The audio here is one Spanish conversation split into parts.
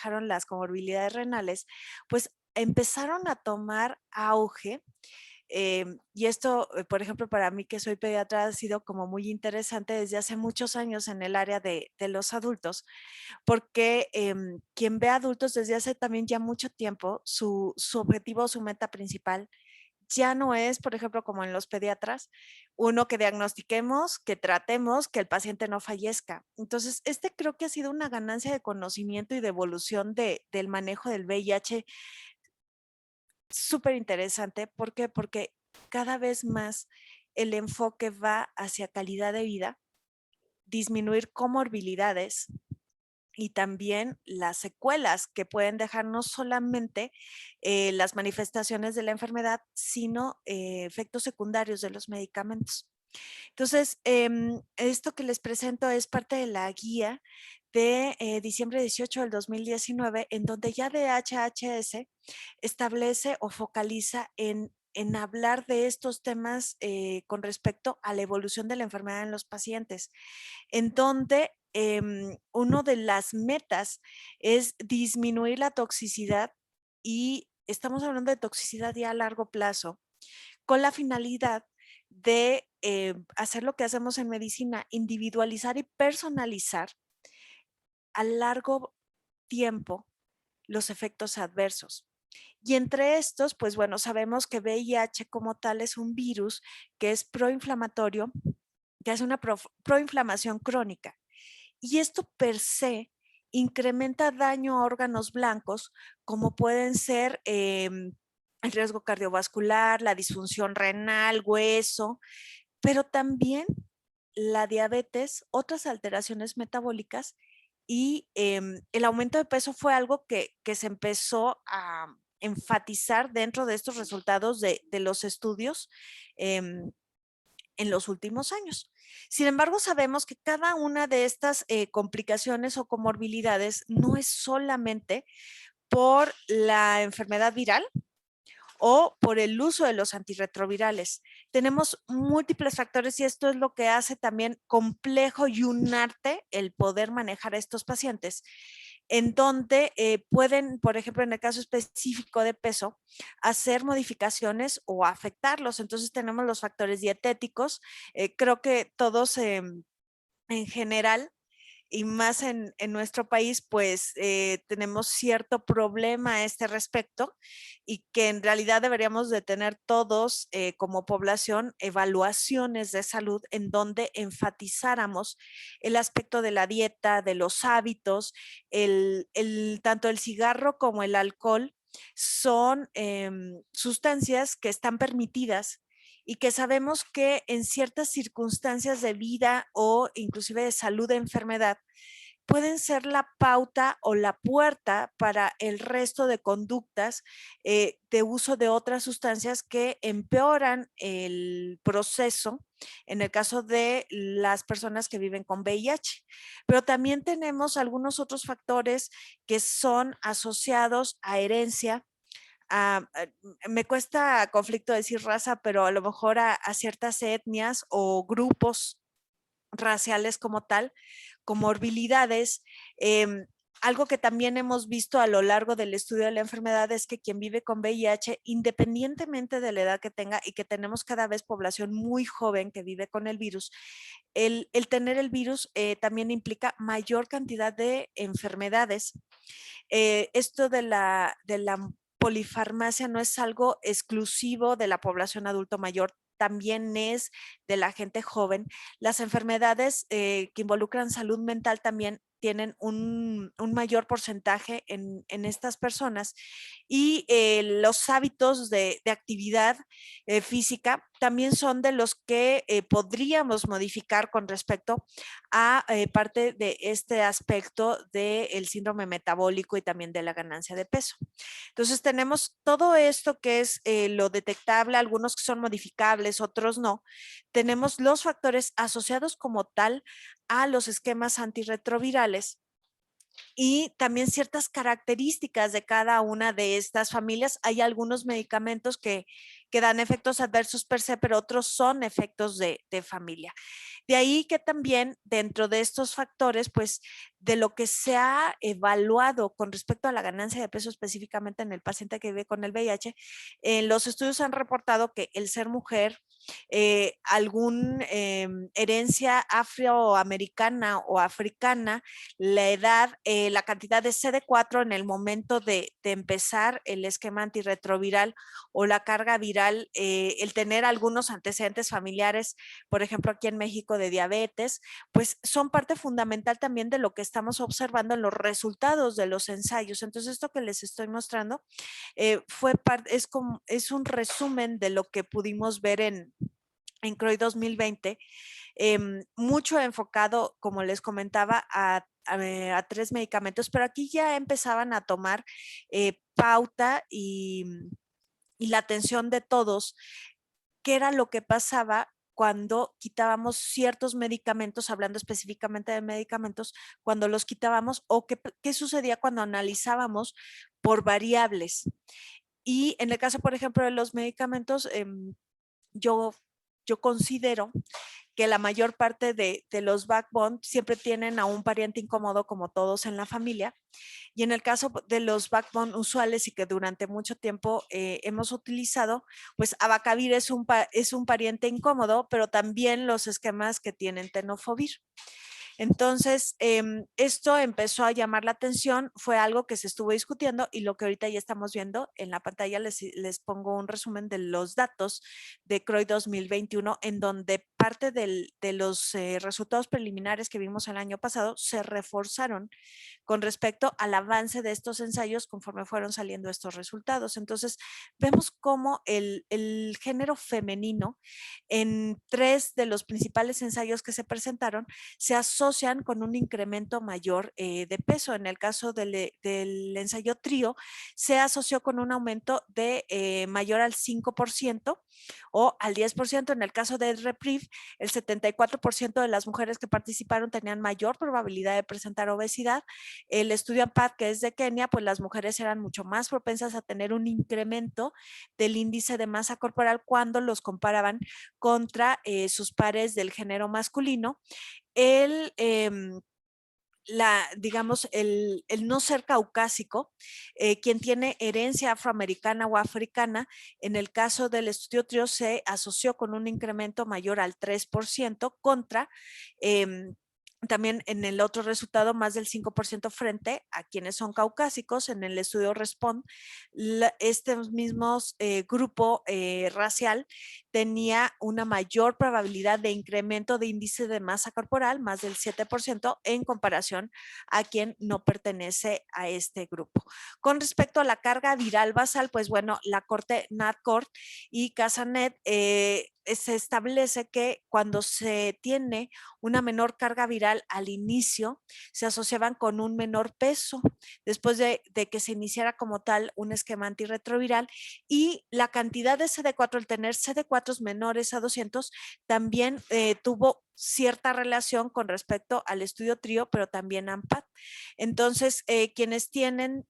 manejaron las comorbilidades renales, pues empezaron a tomar auge. Y esto, por ejemplo, para mí que soy pediatra, ha sido como muy interesante desde hace muchos años en el área de los adultos, porque quien ve adultos desde hace también ya mucho tiempo, su objetivo, su meta principal ya no es, por ejemplo, como en los pediatras, uno que diagnostiquemos, que tratemos, que el paciente no fallezca. Entonces, creo que ha sido una ganancia de conocimiento y de evolución del manejo del VIH súper interesante. ¿Por qué? Porque cada vez más el enfoque va hacia calidad de vida, disminuir comorbilidades y también las secuelas que pueden dejar no solamente las manifestaciones de la enfermedad, sino efectos secundarios de los medicamentos. Entonces, esto que les presento es parte de la guía de diciembre 18 del 2019, en donde ya DHHS establece o focaliza en hablar de estos temas con respecto a la evolución de la enfermedad en los pacientes, en donde una de las metas es disminuir la toxicidad y estamos hablando de toxicidad ya a largo plazo, con la finalidad de hacer lo que hacemos en medicina, individualizar y personalizar a largo tiempo los efectos adversos. Y entre estos, pues bueno, sabemos que VIH como tal es un virus que es proinflamatorio, que hace una proinflamación crónica. Y esto per se incrementa daño a órganos blancos, como pueden ser el riesgo cardiovascular, la disfunción renal, hueso, pero también la diabetes, otras alteraciones metabólicas y el aumento de peso fue algo que se empezó a enfatizar dentro de estos resultados de los estudios en los últimos años. Sin embargo, sabemos que cada una de estas complicaciones o comorbilidades no es solamente por la enfermedad viral o por el uso de los antirretrovirales. Tenemos múltiples factores y esto es lo que hace también complejo y un arte el poder manejar a estos pacientes, en donde pueden, por ejemplo, en el caso específico de peso, hacer modificaciones o afectarlos. Entonces tenemos los factores dietéticos. Creo que todos en general y más en nuestro país, pues tenemos cierto problema a este respecto y que en realidad deberíamos de tener todos como población evaluaciones de salud en donde enfatizáramos el aspecto de la dieta, de los hábitos, tanto el cigarro como el alcohol son sustancias que están permitidas y que sabemos que en ciertas circunstancias de vida o inclusive de salud de enfermedad pueden ser la pauta o la puerta para el resto de conductas de uso de otras sustancias que empeoran el proceso en el caso de las personas que viven con VIH. Pero también tenemos algunos otros factores que son asociados a herencia. Me cuesta conflicto decir raza, pero a lo mejor a ciertas etnias o grupos raciales como tal, comorbilidades. Eh, Algo que también hemos visto a lo largo del estudio de la enfermedad es que quien vive con VIH, independientemente de la edad que tenga y que tenemos cada vez población muy joven que vive con el virus, el tener el virus también implica mayor cantidad de enfermedades. Esto de la polifarmacia no es algo exclusivo de la población adulto mayor, también es de la gente joven. Las enfermedades que involucran salud mental también tienen un mayor porcentaje en estas personas y los hábitos de actividad física también son de los que podríamos modificar con respecto a parte de este aspecto del síndrome metabólico y también de la ganancia de peso. Entonces tenemos todo esto que es lo detectable, algunos que son modificables, otros no. Tenemos los factores asociados como tal a los esquemas antirretrovirales y también ciertas características de cada una de estas familias. Hay algunos medicamentos que dan efectos adversos per se, pero otros son efectos de familia. De ahí que también dentro de estos factores, pues de lo que se ha evaluado con respecto a la ganancia de peso específicamente en el paciente que vive con el VIH, los estudios han reportado que el ser mujer, algún herencia afroamericana o africana, la edad, la cantidad de CD4 en el momento de empezar el esquema antirretroviral o la carga viral, el tener algunos antecedentes familiares, por ejemplo, aquí en México de diabetes, pues son parte fundamental también de lo que estamos observando en los resultados de los ensayos. Entonces, esto que les estoy mostrando es un resumen de lo que pudimos ver en CROI 2020, mucho enfocado, como les comentaba, a 3 medicamentos, pero aquí ya empezaban a tomar pauta y la atención de todos, qué era lo que pasaba cuando quitábamos ciertos medicamentos, hablando específicamente de medicamentos, cuando los quitábamos o qué sucedía cuando analizábamos por variables. Y en el caso, por ejemplo, de los medicamentos, yo, yo considero que la mayor parte de los backbone siempre tienen a un pariente incómodo como todos en la familia. Y en el caso de los backbone usuales y que durante mucho tiempo hemos utilizado, pues abacavir es un pariente incómodo, pero también los esquemas que tienen tenofovir. Entonces, esto empezó a llamar la atención, fue algo que se estuvo discutiendo y lo que ahorita ya estamos viendo en la pantalla, les pongo un resumen de los datos de CROI 2021, en donde parte de los resultados preliminares que vimos el año pasado se reforzaron con respecto al avance de estos ensayos conforme fueron saliendo estos resultados. Entonces, vemos cómo el género femenino en 3 de los principales ensayos que se presentaron se asocian con un incremento mayor de peso. En el caso del ensayo trío, se asoció con un aumento de mayor al 5% o al 10%. En el caso de REPRIV, el 74% de las mujeres que participaron tenían mayor probabilidad de presentar obesidad. El estudio AMPAD, que es de Kenia, pues las mujeres eran mucho más propensas a tener un incremento del índice de masa corporal cuando los comparaban contra sus pares del género masculino. El, digamos, el no ser caucásico, quien tiene herencia afroamericana o africana, en el caso del estudio trío se asoció con un incremento mayor al 3% contra también en el otro resultado, más del 5% frente a quienes son caucásicos. En el estudio RESPOND, este mismo grupo racial tenía una mayor probabilidad de incremento de índice de masa corporal, más del 7%, en comparación a quien no pertenece a este grupo. Con respecto a la carga viral basal, pues bueno, la Corte NATCORT y Casanet se establece que cuando se tiene una menor carga viral al inicio, se asociaban con un menor peso después de que se iniciara como tal un esquema antirretroviral, y la cantidad de CD4, el tener CD4 menores a 200, también tuvo cierta relación con respecto al estudio trío, pero también AMPAD. Entonces, quienes tienen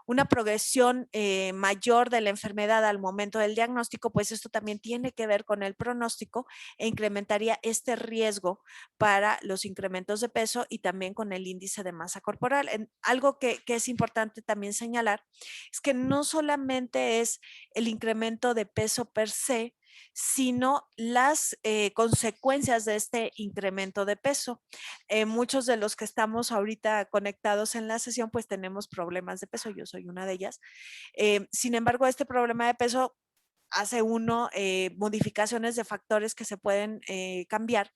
una progresión mayor de la enfermedad al momento del diagnóstico, pues esto también tiene que ver con el pronóstico e incrementaría este riesgo para los incrementos de peso y también con el índice de masa corporal. Algo que es importante también señalar es que no solamente es el incremento de peso per se, sino las consecuencias de este incremento de peso. Muchos de los que estamos ahorita conectados en la sesión, pues tenemos problemas de peso, yo soy una de ellas. Sin embargo, este problema de peso hace uno modificaciones de factores que se pueden cambiar.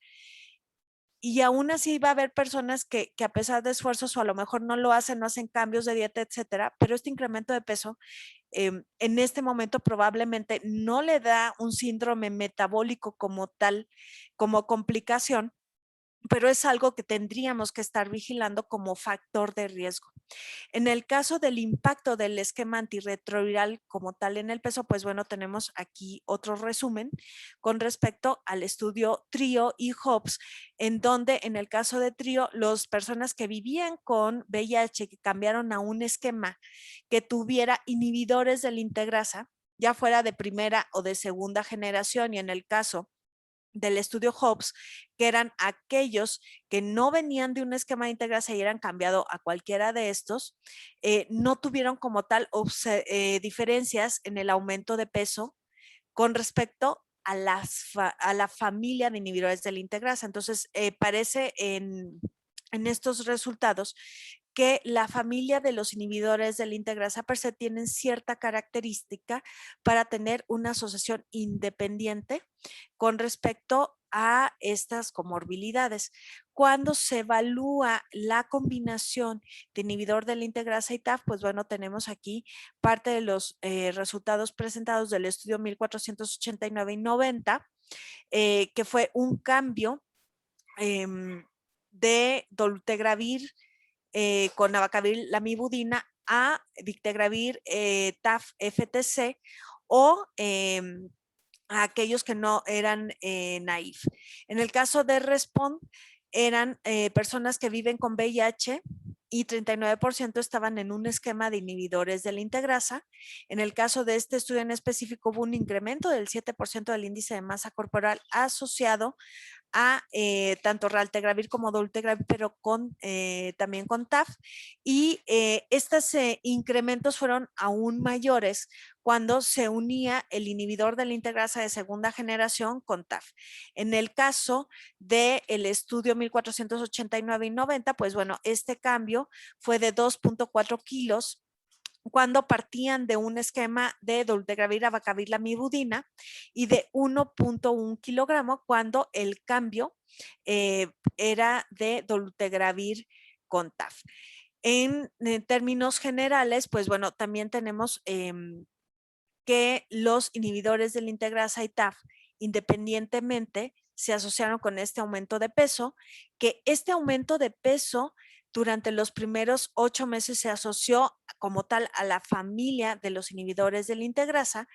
Y aún así va a haber personas que a pesar de esfuerzos o a lo mejor no lo hacen, no hacen cambios de dieta, etcétera, pero este incremento de peso en este momento probablemente no le da un síndrome metabólico como tal, como complicación, pero es algo que tendríamos que estar vigilando como factor de riesgo. En el caso del impacto del esquema antirretroviral como tal en el peso, pues bueno, tenemos aquí otro resumen con respecto al estudio TRIO y HOPS, en donde en el caso de TRIO, las personas que vivían con VIH que cambiaron a un esquema que tuviera inhibidores de la integrasa, ya fuera de primera o de segunda generación, y en el caso del estudio Hobbs, que eran aquellos que no venían de un esquema de integrasa y eran cambiado a cualquiera de estos, no tuvieron como tal diferencias en el aumento de peso con respecto a la familia de inhibidores de la integrasa. Entonces, parece en estos resultados que la familia de los inhibidores de la integrasa per se tienen cierta característica para tener una asociación independiente con respecto a estas comorbilidades. Cuando se evalúa la combinación de inhibidor de la integrasa y TAF, pues bueno, tenemos aquí parte de los resultados presentados del estudio 1489 y 90, que fue un cambio de dolutegravir con abacavir lamivudina a dictegravir TAF FTC o a aquellos que no eran naif. En el caso de Respond, eran personas que viven con VIH y 39% estaban en un esquema de inhibidores de la integrasa. En el caso de este estudio en específico, hubo un incremento del 7% del índice de masa corporal asociado a tanto raltegravir como dolutegravir, pero también con TAF. Y estos incrementos fueron aún mayores cuando se unía el inhibidor de la integrasa de segunda generación con TAF. En el caso del estudio 1489 y 90, pues bueno, este cambio fue de 2.4 kilos cuando partían de un esquema de dolutegravir, abacavir, lamivudina y de 1.1 kilogramo cuando el cambio era de dolutegravir con TAF. En términos generales, pues bueno, también tenemos que los inhibidores de la integrasa y TAF, independientemente, se asociaron con este aumento de peso, que este aumento de peso durante los primeros 8 meses se asoció como tal a la familia de los inhibidores de la integrasa,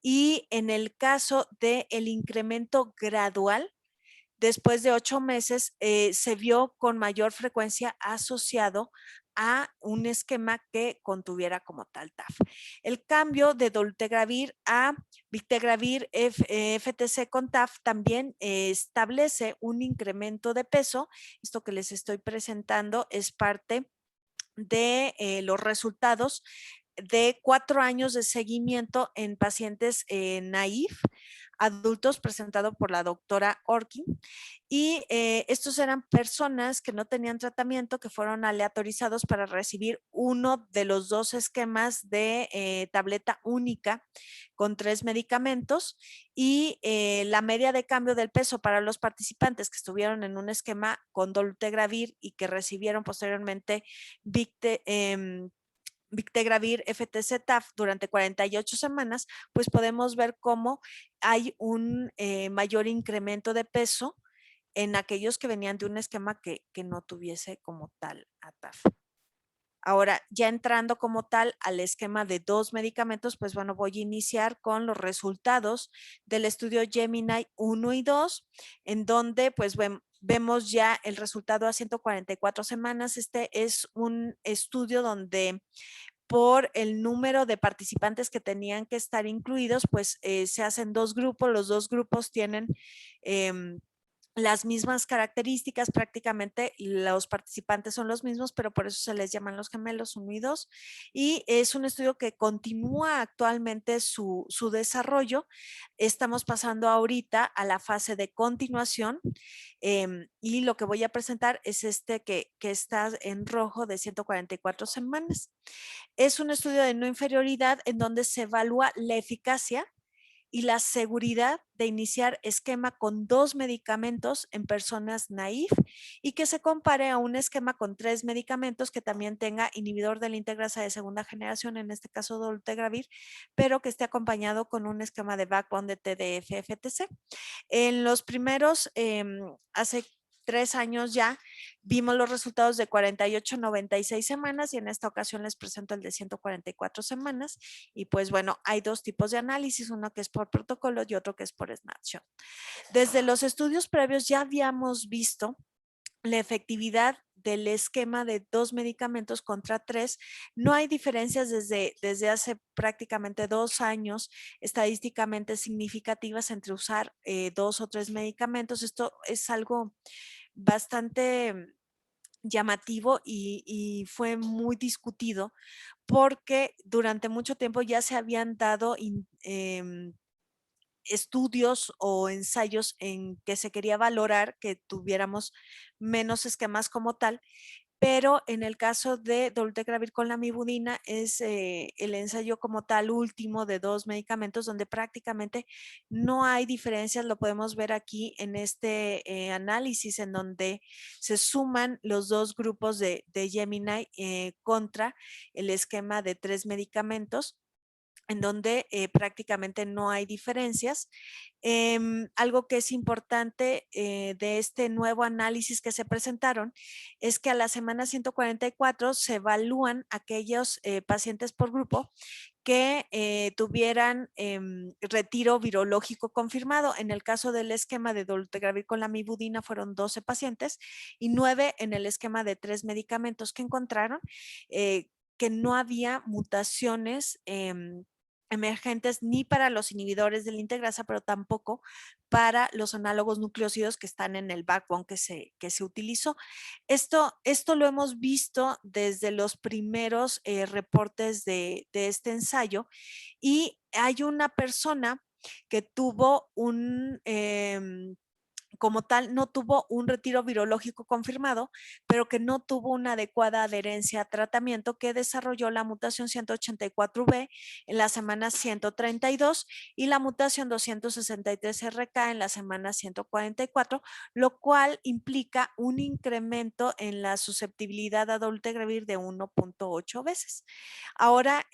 y en el caso del incremento gradual, después de 8 meses, se vio con mayor frecuencia asociado a un esquema que contuviera como tal TAF. El cambio de dolutegravir a bictegravir FTC con TAF también establece un incremento de peso. Esto que les estoy presentando es parte de los resultados de 4 años de seguimiento en pacientes naif, adultos, presentado por la doctora Orkin. Y estos eran personas que no tenían tratamiento, que fueron aleatorizados para recibir uno de los dos esquemas de tableta única con 3 medicamentos, y la media de cambio del peso para los participantes que estuvieron en un esquema con dolutegravir y que recibieron posteriormente Bictegravir FTC TAF durante 48 semanas, pues podemos ver cómo hay un mayor incremento de peso en aquellos que venían de un esquema que no tuviese como tal a TAF. Ahora, ya entrando como tal al esquema de 2 medicamentos, pues bueno, voy a iniciar con los resultados del estudio Gemini 1 y 2, en donde pues vemos ya el resultado a 144 semanas. Este es un estudio donde por el número de participantes que tenían que estar incluidos, pues se hacen 2 grupos, los 2 grupos tienen las mismas características, prácticamente los participantes son los mismos, pero por eso se les llaman los gemelos 1 y 2, y es un estudio que continúa actualmente su desarrollo. Estamos pasando ahorita a la fase de continuación, y lo que voy a presentar es este que está en rojo de 144 semanas. Es un estudio de no inferioridad en donde se evalúa la eficacia y la seguridad de iniciar esquema con 2 medicamentos en personas naif, y que se compare a un esquema con 3 medicamentos que también tenga inhibidor de la integrasa de segunda generación, en este caso dolutegravir, pero que esté acompañado con un esquema de backbone de TDF-FTC. En los primeros, hace 3 años ya vimos los resultados de 48, 96 semanas y en esta ocasión les presento el de 144 semanas. Y pues bueno, hay dos tipos de análisis, uno que es por protocolo y otro que es por snapshot. Desde los estudios previos ya habíamos visto la efectividad del esquema de 2 medicamentos contra 3. No hay diferencias desde hace prácticamente 2 años estadísticamente significativas entre usar 2 o 3 medicamentos. Esto es algo bastante llamativo y fue muy discutido porque durante mucho tiempo ya se habían dado estudios o ensayos en que se quería valorar que tuviéramos menos esquemas como tal, pero en el caso de dolutegravir con la mibudina es el ensayo como tal último de 2 medicamentos donde prácticamente no hay diferencias, lo podemos ver aquí en este análisis en donde se suman los 2 grupos de Gemini contra el esquema de 3 medicamentos en donde prácticamente no hay diferencias. Algo que es importante de este nuevo análisis que se presentaron es que a la semana 144 se evalúan aquellos pacientes por grupo que tuvieran retiro virológico confirmado. En el caso del esquema de dolutegravir con la mibudina fueron 12 pacientes y 9 en el esquema de 3 medicamentos que encontraron que no había mutaciones emergentes ni para los inhibidores de la integrasa, pero tampoco para los análogos nucleósidos que están en el backbone que se utilizó. Esto lo hemos visto desde los primeros reportes de este ensayo y hay una persona que tuvo como tal, no tuvo un retiro virológico confirmado, pero que no tuvo una adecuada adherencia a tratamiento, que desarrolló la mutación 184B en la semana 132 y la mutación 263RK en la semana 144, lo cual implica un incremento en la susceptibilidad a dolutegravir de 1.8 veces. Ahora,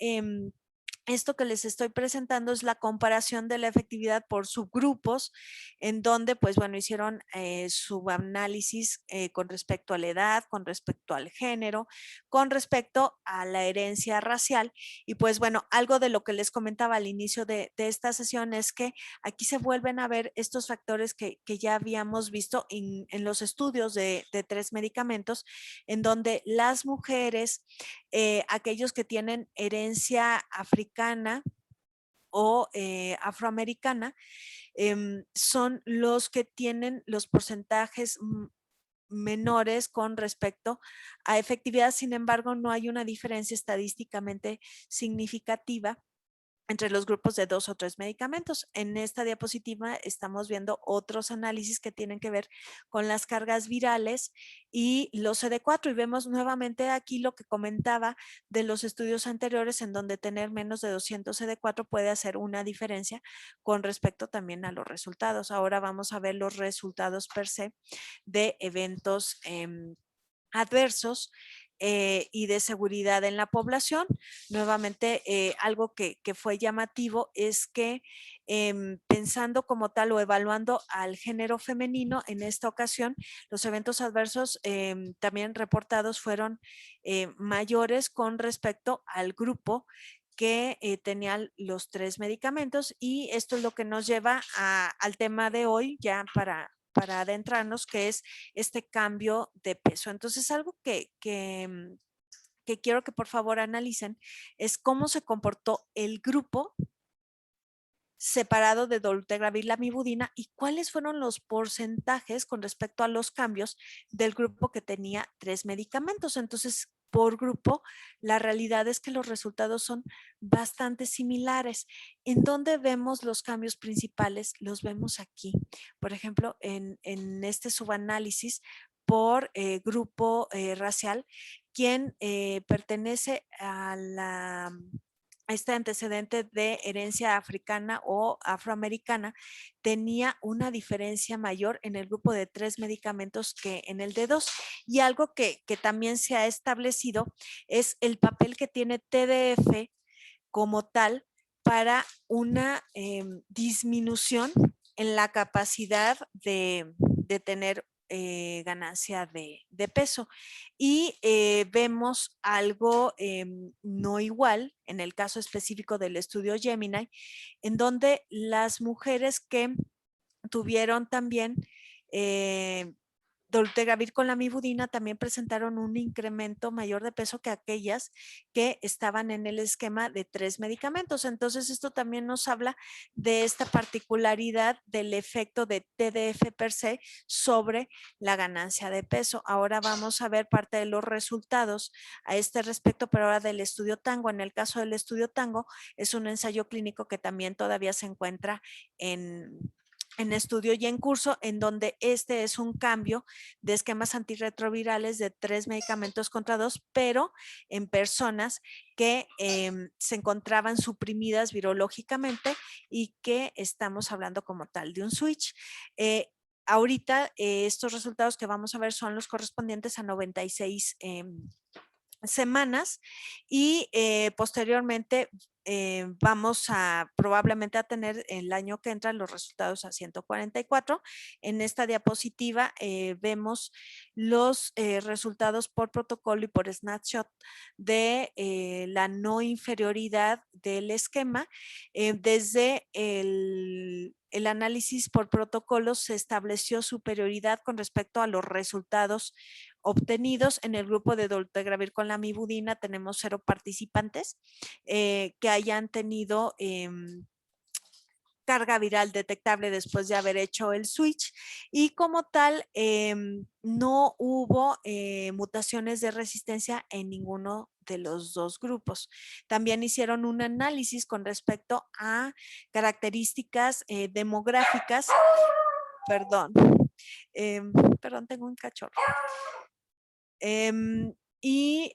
esto que les estoy presentando es la comparación de la efectividad por subgrupos, en donde, pues bueno, hicieron subanálisis con respecto a la edad, con respecto al género, con respecto a la herencia racial. Y pues bueno, algo de lo que les comentaba al inicio de esta sesión es que aquí se vuelven a ver estos factores que ya habíamos visto en los estudios de 3 medicamentos, en donde las mujeres, aquellos que tienen herencia africana o afroamericana, son los que tienen los porcentajes menores con respecto a efectividad. Sin embargo, no hay una diferencia estadísticamente significativa entre los grupos de 2 o 3 medicamentos. En esta diapositiva estamos viendo otros análisis que tienen que ver con las cargas virales y los CD4 y vemos nuevamente aquí lo que comentaba de los estudios anteriores en donde tener menos de 200 CD4 puede hacer una diferencia con respecto también a los resultados. Ahora vamos a ver los resultados per se de eventos adversos y de seguridad en la población. Nuevamente, algo que fue llamativo es que pensando como tal o evaluando al género femenino, en esta ocasión, los eventos adversos también reportados fueron mayores con respecto al grupo que tenían los 3 medicamentos y esto es lo que nos lleva al tema de hoy ya para adentrarnos, que es este cambio de peso. Entonces, algo que quiero que por favor analicen es cómo se comportó el grupo separado de dolutegravir la mibudina y cuáles fueron los porcentajes con respecto a los cambios del grupo que tenía 3 medicamentos. Entonces, por grupo, la realidad es que los resultados son bastante similares. ¿En dónde vemos los cambios principales? Los vemos aquí. Por ejemplo, en este subanálisis por grupo racial, quien pertenece a este antecedente de herencia africana o afroamericana tenía una diferencia mayor en el grupo de 3 medicamentos que en el de 2. Y algo que también se ha establecido es el papel que tiene TDF como tal para una disminución en la capacidad de tener ganancia de peso. Y vemos algo no igual en el caso específico del estudio Gemini, en donde las mujeres que tuvieron también dolutegravir con la mibudina también presentaron un incremento mayor de peso que aquellas que estaban en el esquema de 3 medicamentos. Entonces, esto también nos habla de esta particularidad del efecto de TDF per se sobre la ganancia de peso. Ahora vamos a ver parte de los resultados a este respecto, pero ahora del estudio Tango. En el caso del estudio Tango, es un ensayo clínico que también todavía se encuentra en estudio y en curso, en donde este es un cambio de esquemas antirretrovirales de 3 medicamentos contra 2, pero en personas que se encontraban suprimidas virológicamente y que estamos hablando como tal de un switch. Ahorita estos resultados que vamos a ver son los correspondientes a 96 semanas y posteriormente vamos a probablemente a tener el año que entra los resultados a 144. En esta diapositiva vemos los resultados por protocolo y por snapshot de la no inferioridad del esquema. Desde el análisis por protocolo se estableció superioridad con respecto a los resultados obtenidos. En el grupo de dolutegravir con la mibudina tenemos 0 participantes que hayan tenido carga viral detectable después de haber hecho el switch y como tal no hubo mutaciones de resistencia en ninguno de los dos grupos. También hicieron un análisis con respecto a características demográficas. Perdón, perdón, tengo un cachorro. Y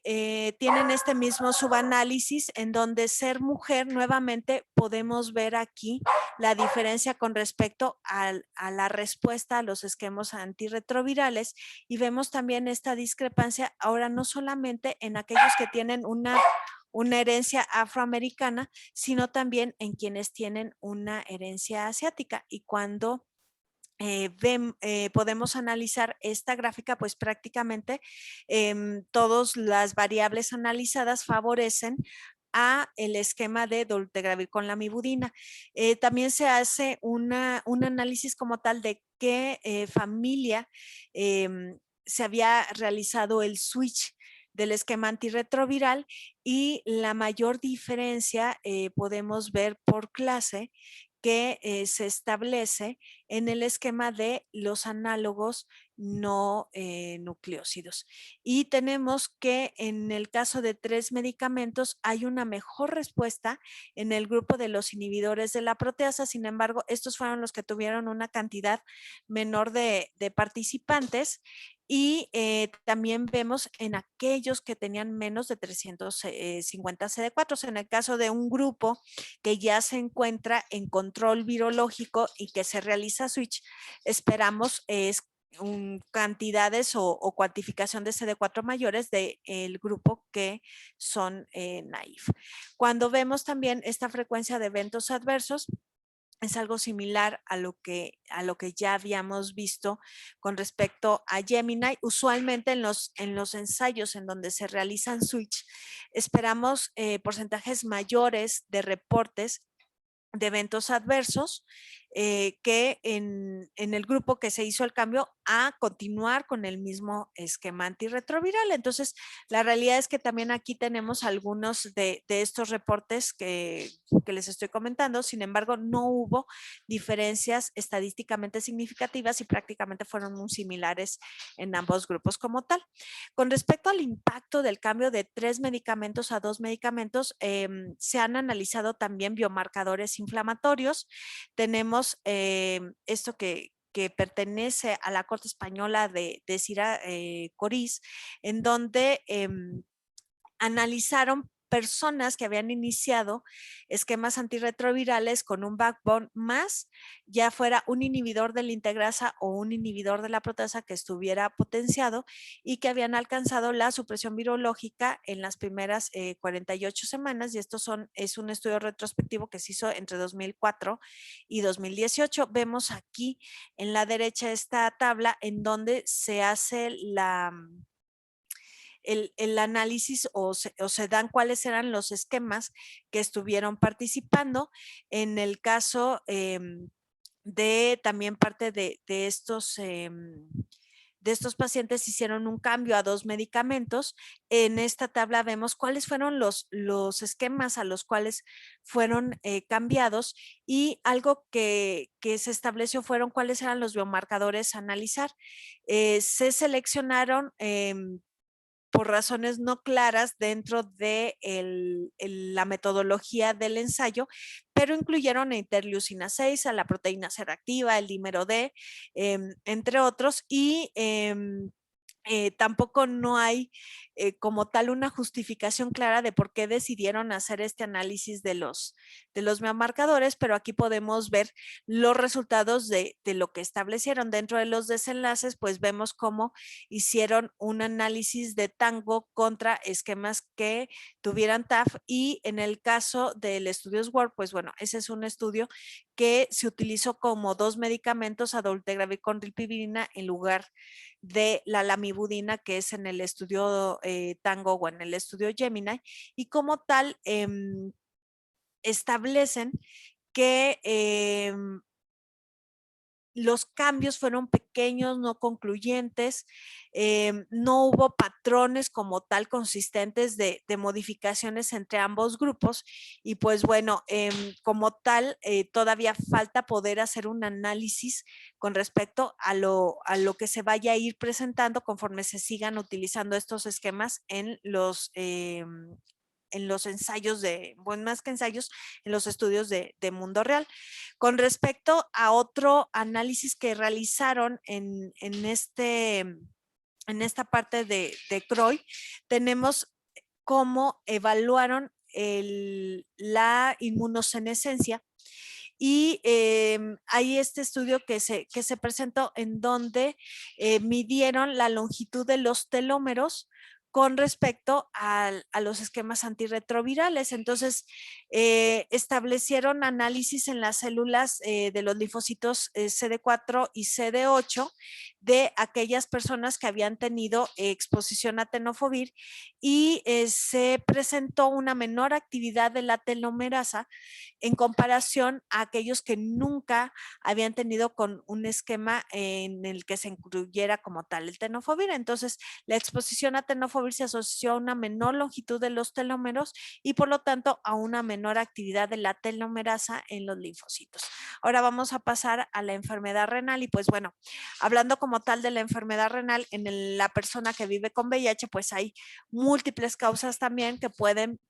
tienen este mismo subanálisis en donde ser mujer, nuevamente podemos ver aquí la diferencia con respecto a la respuesta a los esquemas antirretrovirales y vemos también esta discrepancia ahora no solamente en aquellos que tienen una herencia afroamericana, sino también en quienes tienen una herencia asiática. Y cuando podemos analizar esta gráfica, pues prácticamente todas las variables analizadas favorecen a el esquema de dolutegravir con la mibudina. También se hace un análisis como tal de qué familia se había realizado el switch del esquema antirretroviral y la mayor diferencia podemos ver por clase que se establece en el esquema de los análogos no nucleócidos. Y tenemos que en el caso de 3 medicamentos hay una mejor respuesta en el grupo de los inhibidores de la proteasa. Sin embargo, estos fueron los que tuvieron una cantidad menor de participantes. Y también vemos en aquellos que tenían menos de 350 CD4. En el caso de un grupo que ya se encuentra en control virológico y que se realiza switch, esperamos cantidades o cuantificación de CD4 mayores del grupo que son naif. Cuando vemos también esta frecuencia de eventos adversos, es algo similar a lo que ya habíamos visto con respecto a Gemini. Usualmente en los ensayos en donde se realizan switch, esperamos porcentajes mayores de reportes de eventos adversos que en el grupo que se hizo el cambio a continuar con el mismo esquema antirretroviral. Entonces, la realidad es que también aquí tenemos algunos de estos reportes que les estoy comentando. Sin embargo, no hubo diferencias estadísticamente significativas y prácticamente fueron muy similares en ambos grupos como tal. Con respecto al impacto del cambio de 3 medicamentos a 2 medicamentos, se han analizado también biomarcadores inflamatorios. Tenemos esto que pertenece a la Corte Española de Cira Coriz, en donde analizaron personas que habían iniciado esquemas antirretrovirales con un backbone más, ya fuera un inhibidor de la integrasa o un inhibidor de la proteasa que estuviera potenciado y que habían alcanzado la supresión virológica en las primeras 48 semanas. Y es un estudio retrospectivo que se hizo entre 2004 y 2018. Vemos aquí en la derecha esta tabla en donde se hace el análisis o se dan cuáles eran los esquemas que estuvieron participando. En el caso de también parte de estos pacientes hicieron un cambio a 2 medicamentos. En esta tabla vemos cuáles fueron los esquemas a los cuales fueron cambiados, y algo que se estableció fueron cuáles eran los biomarcadores a analizar. Se seleccionaron por razones no claras dentro de la metodología del ensayo, pero incluyeron a interleucina 6, a la proteína C reactiva, el dímero D, entre otros, y tampoco no hay como tal una justificación clara de por qué decidieron hacer este análisis de los biomarcadores, pero aquí podemos ver los resultados de lo que establecieron. Dentro de los desenlaces, pues vemos cómo hicieron un análisis de tango contra esquemas que tuvieran TAF, y en el caso del estudio SWORD, pues bueno, ese es un estudio que se utilizó como 2 medicamentos, adultegravir con rilpivirina en lugar de la lamivudina, que es en el estudio Tango o en el estudio Gemini, y como tal establecen que los cambios fueron pequeños, no concluyentes, no hubo patrones como tal consistentes de modificaciones entre ambos grupos, y pues bueno, como tal, todavía falta poder hacer un análisis con respecto a lo que se vaya a ir presentando conforme se sigan utilizando estos esquemas en los ensayos bueno, más que ensayos, en los estudios de mundo real. Con respecto a otro análisis que realizaron en esta parte de CROI, tenemos cómo evaluaron la inmunosenescencia, y hay este estudio que se presentó en donde midieron la longitud de los telómeros con respecto a los esquemas antirretrovirales. Entonces, establecieron análisis en las células de los linfocitos CD4 y CD8 de aquellas personas que habían tenido exposición a tenofovir, y se presentó una menor actividad de la telomerasa en comparación a aquellos que nunca habían tenido con un esquema en el que se incluyera como tal el tenofovir. Entonces, la exposición a tenofovir se asoció a una menor longitud de los telómeros y por lo tanto a una menor actividad de la telomerasa en los linfocitos. Ahora vamos a pasar a la enfermedad renal, y pues bueno, hablando como tal de la enfermedad renal en la persona que vive con VIH, pues hay múltiples causas también que pueden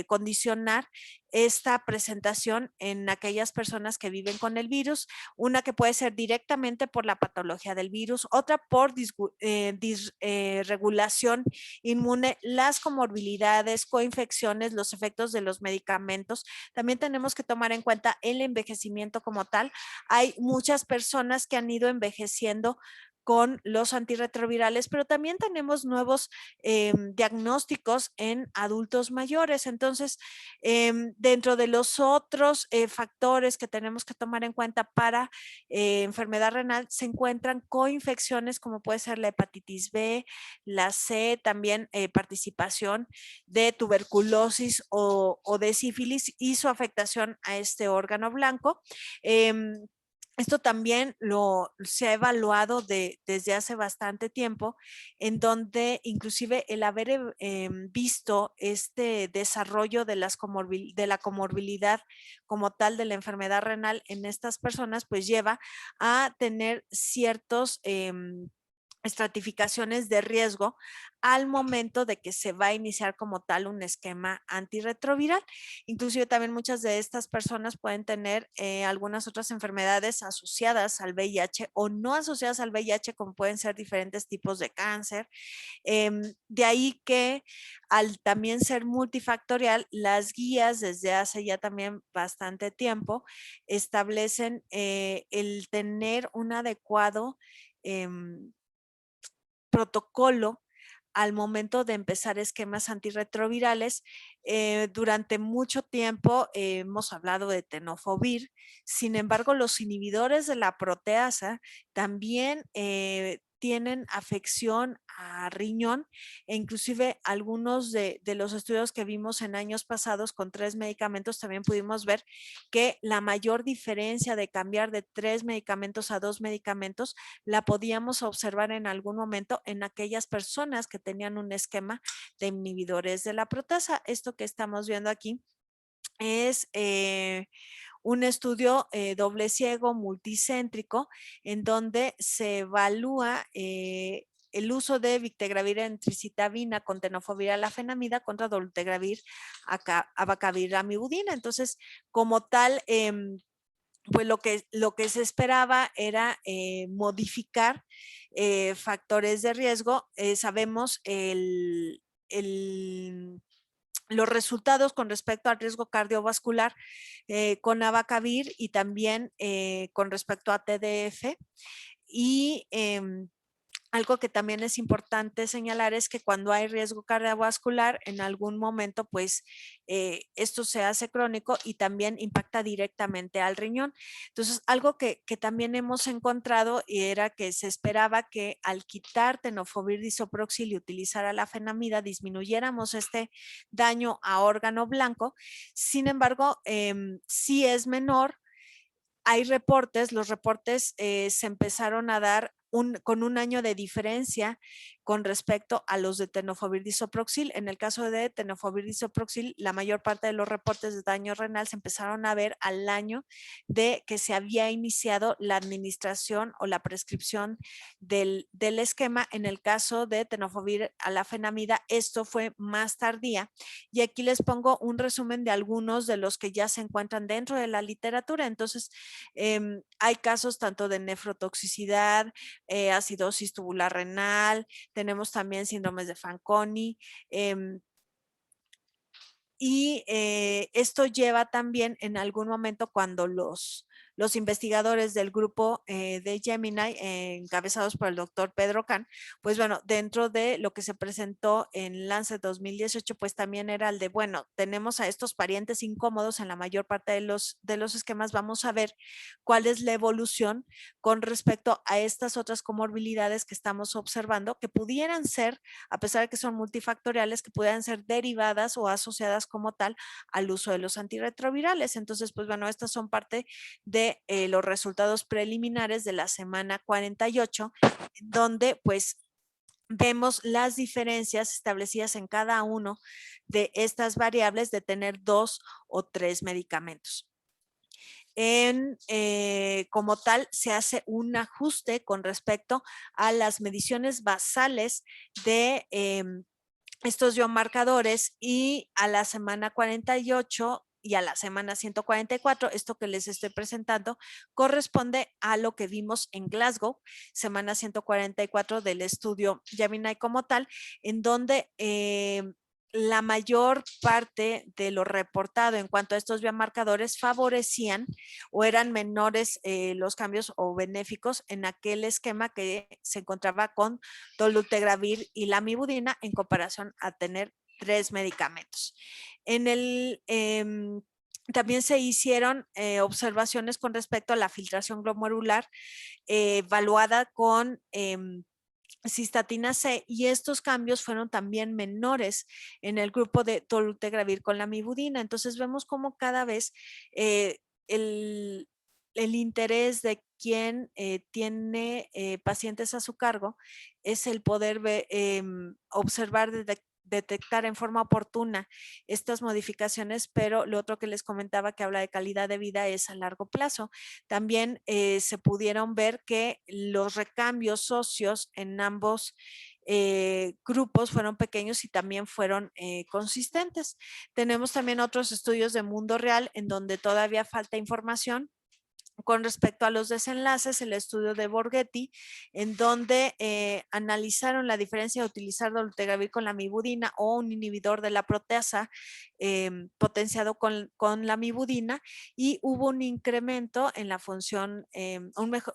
condicionar esta presentación en aquellas personas que viven con el virus. Una que puede ser directamente por la patología del virus, otra por disregulación inmune, las comorbilidades, coinfecciones, los efectos de los medicamentos. También tenemos que tomar en cuenta el envejecimiento como tal. Hay muchas personas que han ido envejeciendo con los antirretrovirales, pero también tenemos nuevos diagnósticos en adultos mayores. Entonces, dentro de los otros factores que tenemos que tomar en cuenta para enfermedad renal se encuentran coinfecciones como puede ser la hepatitis B, la C, también participación de tuberculosis o de sífilis y su afectación a este órgano blanco. Esto también se ha evaluado desde hace bastante tiempo, en donde inclusive el haber visto este desarrollo de la comorbilidad como tal de la enfermedad renal en estas personas, pues lleva a tener ciertos estratificaciones de riesgo al momento de que se va a iniciar como tal un esquema antirretroviral. Inclusive también muchas de estas personas pueden tener algunas otras enfermedades asociadas al VIH o no asociadas al VIH, como pueden ser diferentes tipos de cáncer. De ahí que al también ser multifactorial, las guías desde hace ya también bastante tiempo establecen el tener un adecuado protocolo al momento de empezar esquemas antirretrovirales. Durante mucho tiempo hemos hablado de tenofovir, sin embargo, los inhibidores de la proteasa también tienen afección a riñón e inclusive algunos de los estudios que vimos en años pasados con 3 medicamentos también pudimos ver que la mayor diferencia de cambiar de 3 medicamentos a 2 medicamentos la podíamos observar en algún momento en aquellas personas que tenían un esquema de inhibidores de la proteasa. Esto que estamos viendo aquí es un estudio doble ciego multicéntrico en donde se evalúa el uso de Victegravir entricitabina con tenofovir alafenamida contra dolutegravir abacavir amibudina. Entonces, como tal, pues lo que se esperaba era modificar factores de riesgo. Sabemos los resultados con respecto al riesgo cardiovascular con abacavir y también con respecto a TDF. Y algo que también es importante señalar es que cuando hay riesgo cardiovascular, en algún momento, pues esto se hace crónico y también impacta directamente al riñón. Entonces, algo que también hemos encontrado y era que se esperaba que al quitar tenofovir disoproxil y utilizar alafenamida, disminuyéramos este daño a órgano blanco. Sin embargo, sí es menor. Hay reportes, los reportes se empezaron a dar con un año de diferencia con respecto a los de tenofovir disoproxil. En el caso de tenofovir disoproxil, la mayor parte de los reportes de daño renal se empezaron a ver al año de que se había iniciado la administración o la prescripción del esquema. En el caso de tenofovir alafenamida, esto fue más tardía. Y aquí les pongo un resumen de algunos de los que ya se encuentran dentro de la literatura. Entonces, hay casos tanto de nefrotoxicidad, acidosis tubular renal, tenemos también síndromes de Fanconi. Y esto lleva también en algún momento cuando los investigadores del grupo de Gemini, encabezados por el doctor Pedro Can, pues bueno, dentro de lo que se presentó en Lancet 2018, pues también era el de, bueno, tenemos a estos parientes incómodos en la mayor parte de los esquemas, vamos a ver cuál es la evolución con respecto a estas otras comorbilidades que estamos observando, que pudieran ser, a pesar de que son multifactoriales, que pudieran ser derivadas o asociadas como tal al uso de los antirretrovirales. Entonces, pues bueno, estas son parte de los resultados preliminares de la semana 48, donde pues vemos las diferencias establecidas en cada uno de estas variables de tener 2 o 3 medicamentos. Como tal, se hace un ajuste con respecto a las mediciones basales de estos biomarcadores y a la semana 48 y a la semana 144, esto que les estoy presentando, corresponde a lo que vimos en Glasgow, semana 144 del estudio Gemini como tal, en donde la mayor parte de lo reportado en cuanto a estos biomarcadores favorecían o eran menores los cambios o benéficos en aquel esquema que se encontraba con dolutegravir y lamivudina en comparación a tener 3 medicamentos. También se hicieron observaciones con respecto a la filtración glomerular evaluada con cistatina C, y estos cambios fueron también menores en el grupo de dolutegravir con lamivudina. Entonces vemos cómo cada vez el, el interés de quien pacientes a su cargo es el poder observar detectar en forma oportuna estas modificaciones, pero lo otro que les comentaba que habla de calidad de vida es a largo plazo. También se pudieron ver que los recambios socios en ambos grupos fueron pequeños y también fueron consistentes. Tenemos también otros estudios de mundo real en donde todavía falta información con respecto a los desenlaces, el estudio de Borghetti, en donde analizaron la diferencia de utilizar dolutegravir con la mibudina o un inhibidor de la proteasa potenciado con la mibudina, y hubo un incremento en la función,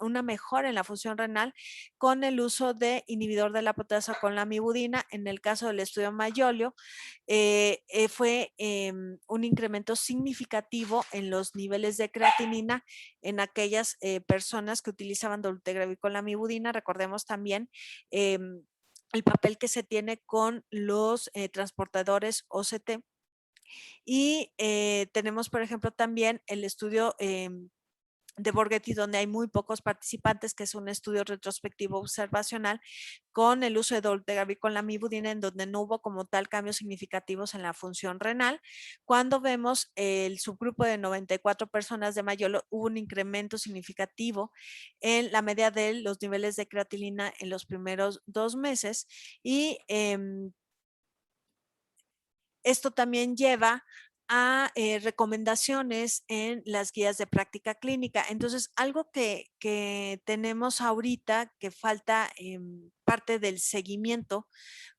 una mejora en la función renal con el uso de inhibidor de la proteasa con la mibudina. En el caso del estudio Mayolio, fue un incremento significativo en los niveles de creatinina en aquellas personas que utilizaban dolutegravir con la mibudina. Recordemos también el papel que se tiene con los transportadores OCT. Y tenemos, por ejemplo, también el estudio de Borghetti, donde hay muy pocos participantes, que es un estudio retrospectivo observacional con el uso de dolutegravir con la mibudina, en donde no hubo como tal cambios significativos en la función renal. Cuando vemos el subgrupo de 94 personas de Mayolo, hubo un incremento significativo en la media de los niveles de creatinina en los primeros 2 meses, y esto también lleva a recomendaciones en las guías de práctica clínica. Entonces, algo que tenemos ahorita que falta parte del seguimiento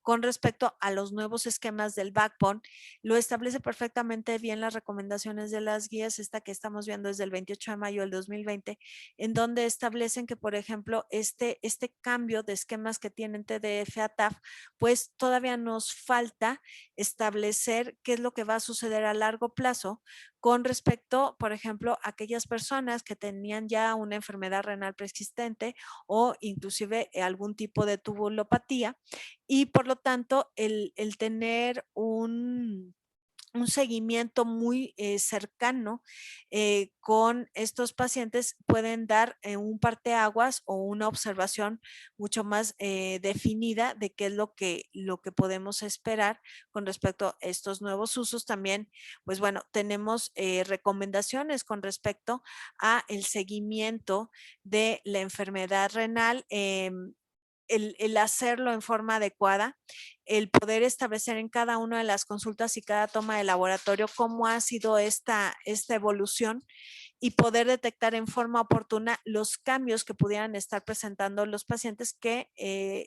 con respecto a los nuevos esquemas del backbone, lo establece perfectamente bien las recomendaciones de las guías, esta que estamos viendo desde el 28 de mayo del 2020, en donde establecen que, por ejemplo, este cambio de esquemas que tienen TDF a TAF, pues todavía nos falta establecer qué es lo que va a suceder a largo plazo con respecto, por ejemplo, a aquellas personas que tenían ya una enfermedad renal preexistente o inclusive algún tipo de tubulopatía, y por lo tanto el tener un seguimiento muy cercano con estos pacientes pueden dar un parteaguas o una observación mucho más definida de qué es lo que podemos esperar con respecto a estos nuevos usos. También, pues bueno, tenemos recomendaciones con respecto a el seguimiento de la enfermedad renal. El hacerlo en forma adecuada, el poder establecer en cada una de las consultas y cada toma de laboratorio cómo ha sido esta evolución, y poder detectar en forma oportuna los cambios que pudieran estar presentando los pacientes que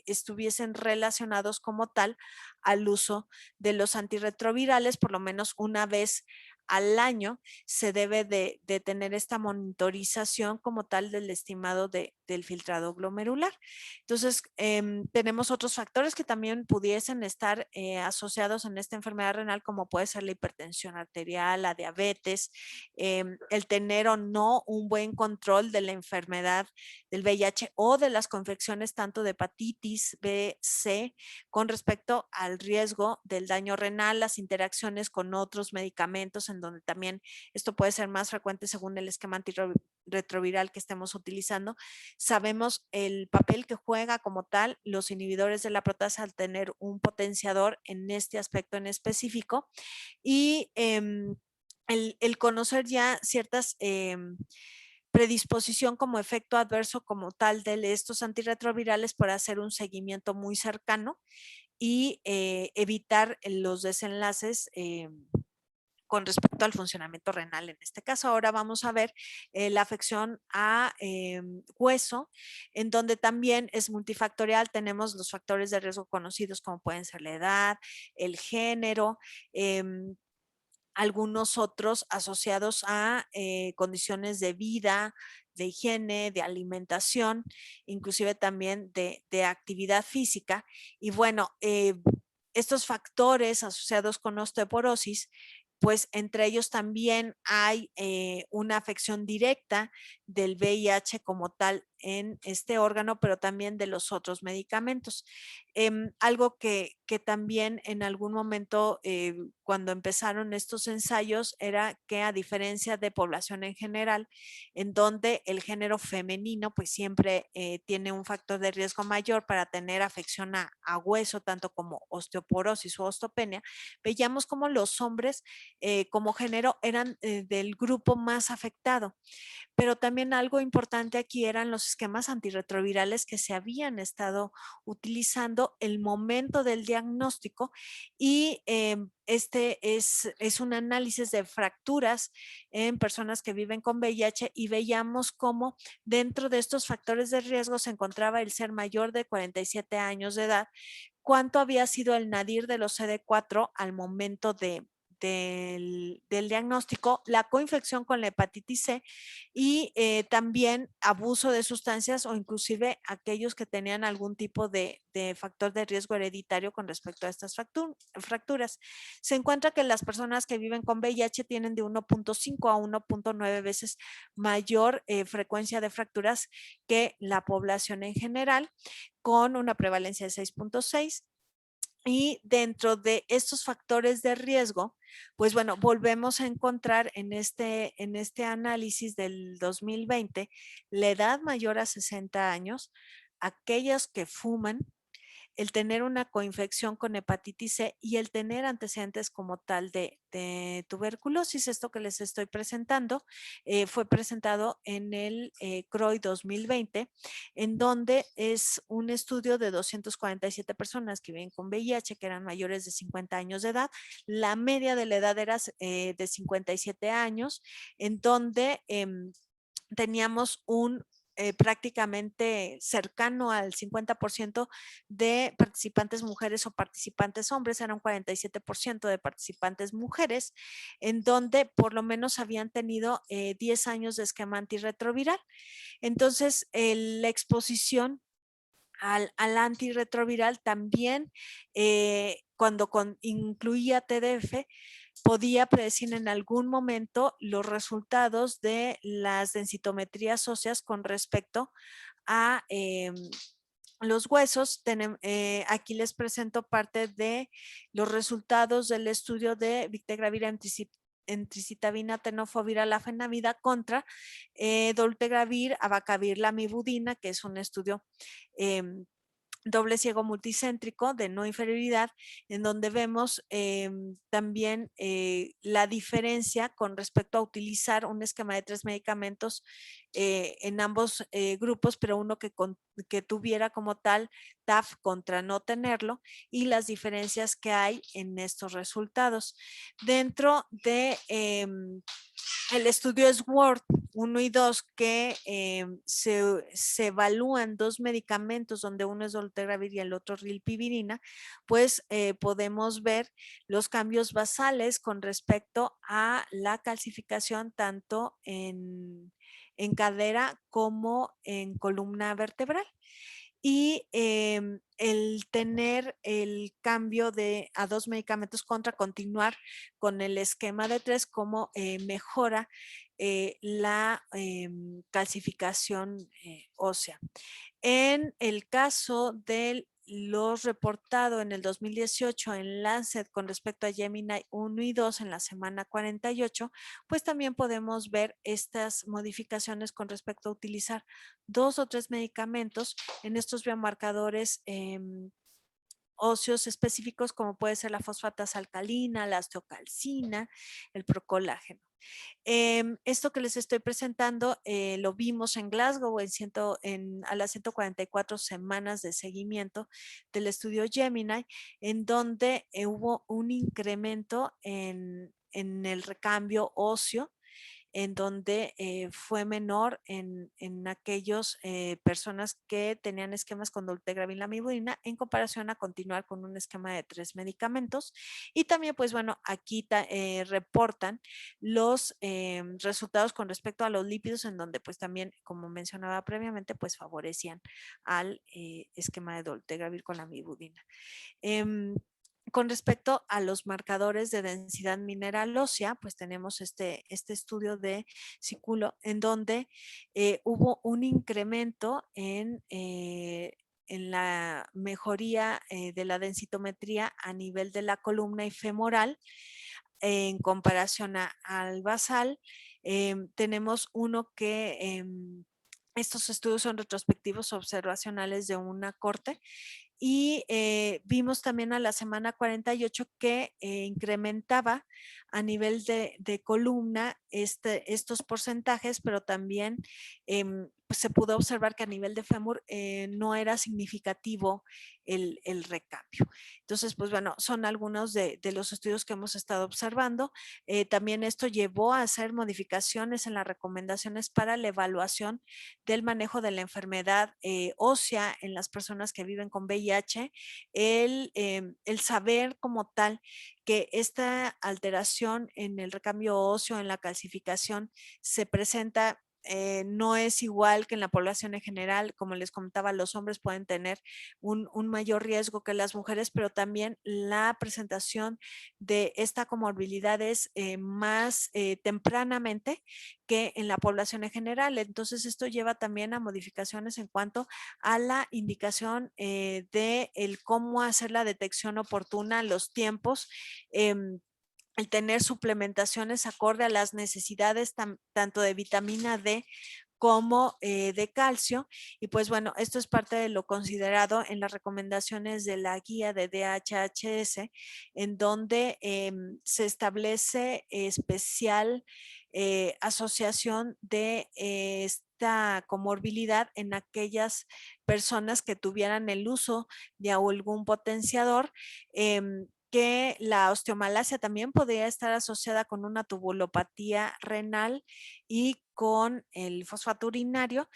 estuviesen relacionados como tal al uso de los antirretrovirales. Por lo menos una vez al año se debe de tener esta monitorización como tal del estimado del filtrado glomerular. Entonces, tenemos otros factores que también pudiesen estar asociados en esta enfermedad renal, como puede ser la hipertensión arterial, la diabetes, el tener o no un buen control de la enfermedad del VIH o de las confecciones tanto de hepatitis B, C, con respecto al riesgo del daño renal, las interacciones con otros medicamentos, en donde también esto puede ser más frecuente según el esquema antirretroviral que estemos utilizando. Sabemos el papel que juega como tal los inhibidores de la proteasa al tener un potenciador en este aspecto en específico, y el conocer ya ciertas predisposición como efecto adverso como tal de estos antirretrovirales para hacer un seguimiento muy cercano y evitar los desenlaces con respecto al funcionamiento renal. En este caso, ahora vamos a ver la afección a hueso, en donde también es multifactorial. Tenemos los factores de riesgo conocidos como pueden ser la edad, el género, algunos otros asociados a condiciones de vida, de higiene, de alimentación, inclusive también de actividad física. Y bueno, estos factores asociados con osteoporosis, pues entre ellos también hay una afección directa del VIH como tal en este órgano, pero también de los otros medicamentos. Algo que también en algún momento, cuando empezaron estos ensayos, era que a diferencia de población en general, en donde el género femenino pues siempre tiene un factor de riesgo mayor para tener afección a hueso, tanto como osteoporosis o osteopenia, veíamos como los hombres como género eran del grupo más afectado. Pero también algo importante aquí eran los esquemas antirretrovirales que se habían estado utilizando el momento del diagnóstico y este es un análisis de fracturas en personas que viven con VIH y veíamos cómo dentro de estos factores de riesgo se encontraba el ser mayor de 47 años de edad, cuánto había sido el nadir de los CD4 al momento del diagnóstico, la coinfección con la hepatitis C y también abuso de sustancias o inclusive aquellos que tenían algún tipo de factor de riesgo hereditario con respecto a estas fracturas. Se encuentra que las personas que viven con VIH tienen de 1.5 a 1.9 veces mayor frecuencia de fracturas que la población en general, con una prevalencia de 6.6. Y dentro de estos factores de riesgo, pues bueno, volvemos a encontrar en este análisis del 2020 la edad mayor a 60 años, aquellos que fuman, el tener una coinfección con hepatitis C y el tener antecedentes como tal de tuberculosis. Esto que les estoy presentando fue presentado en el CROI 2020, en donde es un estudio de 247 personas que viven con VIH, que eran mayores de 50 años de edad. La media de la edad era de 57 años, en donde teníamos un prácticamente cercano al 50% de participantes mujeres o participantes hombres, era un 47% de participantes mujeres, en donde por lo menos habían tenido 10 años de esquema antirretroviral. Entonces, la exposición al antirretroviral también, cuando incluía TDF, podía predecir en algún momento los resultados de las densitometrías óseas con respecto a los huesos. Aquí les presento parte de los resultados del estudio de Victegravir entricitabina, tenofovir, alafenamida contra dolutegravir, abacavir, lamivudina, que es un estudio doble ciego multicéntrico de no inferioridad, en donde vemos también la diferencia con respecto a utilizar un esquema de 3 medicamentos en ambos grupos, pero uno que tuviera como tal TAF contra no tenerlo, y las diferencias que hay en estos resultados. Dentro de el estudio SWORD 1 y 2, que se evalúan dos medicamentos, donde uno es dolutegravir y el otro rilpivirina, pues podemos ver los cambios basales con respecto a la calcificación tanto en cadera como en columna vertebral. Y el tener el cambio a dos medicamentos contra continuar con el esquema de 3 como mejora la calcificación ósea. En el caso de los reportado en el 2018 en Lancet con respecto a Gemini 1 y 2 en la semana 48, pues también podemos ver estas modificaciones con respecto a utilizar 2 o 3 medicamentos en estos biomarcadores óseos específicos, como puede ser la fosfatasa alcalina, la osteocalcina, el procolágeno. Esto que les estoy presentando lo vimos en Glasgow a las 144 semanas de seguimiento del estudio Gemini, en donde hubo un incremento en el recambio óseo, en donde fue menor en aquellos personas que tenían esquemas con dolutegravir, lamivudina, en comparación a continuar con un esquema de 3 medicamentos. Y también, pues bueno, aquí reportan los resultados con respecto a los lípidos, en donde pues también, como mencionaba previamente, pues favorecían al esquema de dolutegravir con lamivudina. Con respecto a los marcadores de densidad mineral ósea, pues tenemos este estudio de Siculo en donde hubo un incremento en la mejoría de la densitometría a nivel de la columna y femoral en comparación al basal. Tenemos uno que estos estudios son retrospectivos observacionales de una corte y vimos también a la semana 48 que incrementaba a nivel de columna estos porcentajes, pero también pues se pudo observar que a nivel de fémur no era significativo el recambio. Entonces, pues bueno, son algunos de los estudios que hemos estado observando. También esto llevó a hacer modificaciones en las recomendaciones para la evaluación del manejo de la enfermedad ósea en las personas que viven con VIH, el saber como tal que esta alteración en el recambio óseo, en la calcificación, se presenta no es igual que en la población en general. Como les comentaba, los hombres pueden tener un mayor riesgo que las mujeres, pero también la presentación de esta comorbilidad es más tempranamente que en la población en general. Entonces, esto lleva también a modificaciones en cuanto a la indicación de el cómo hacer la detección oportuna, los tiempos, el tener suplementaciones acorde a las necesidades tanto de vitamina D como de calcio. Y pues bueno, esto es parte de lo considerado en las recomendaciones de la guía de DHHS, en donde se establece especial asociación de esta comorbilidad en aquellas personas que tuvieran el uso de algún potenciador, que la osteomalacia también podría estar asociada con una tubulopatía renal y con el fosfato urinario,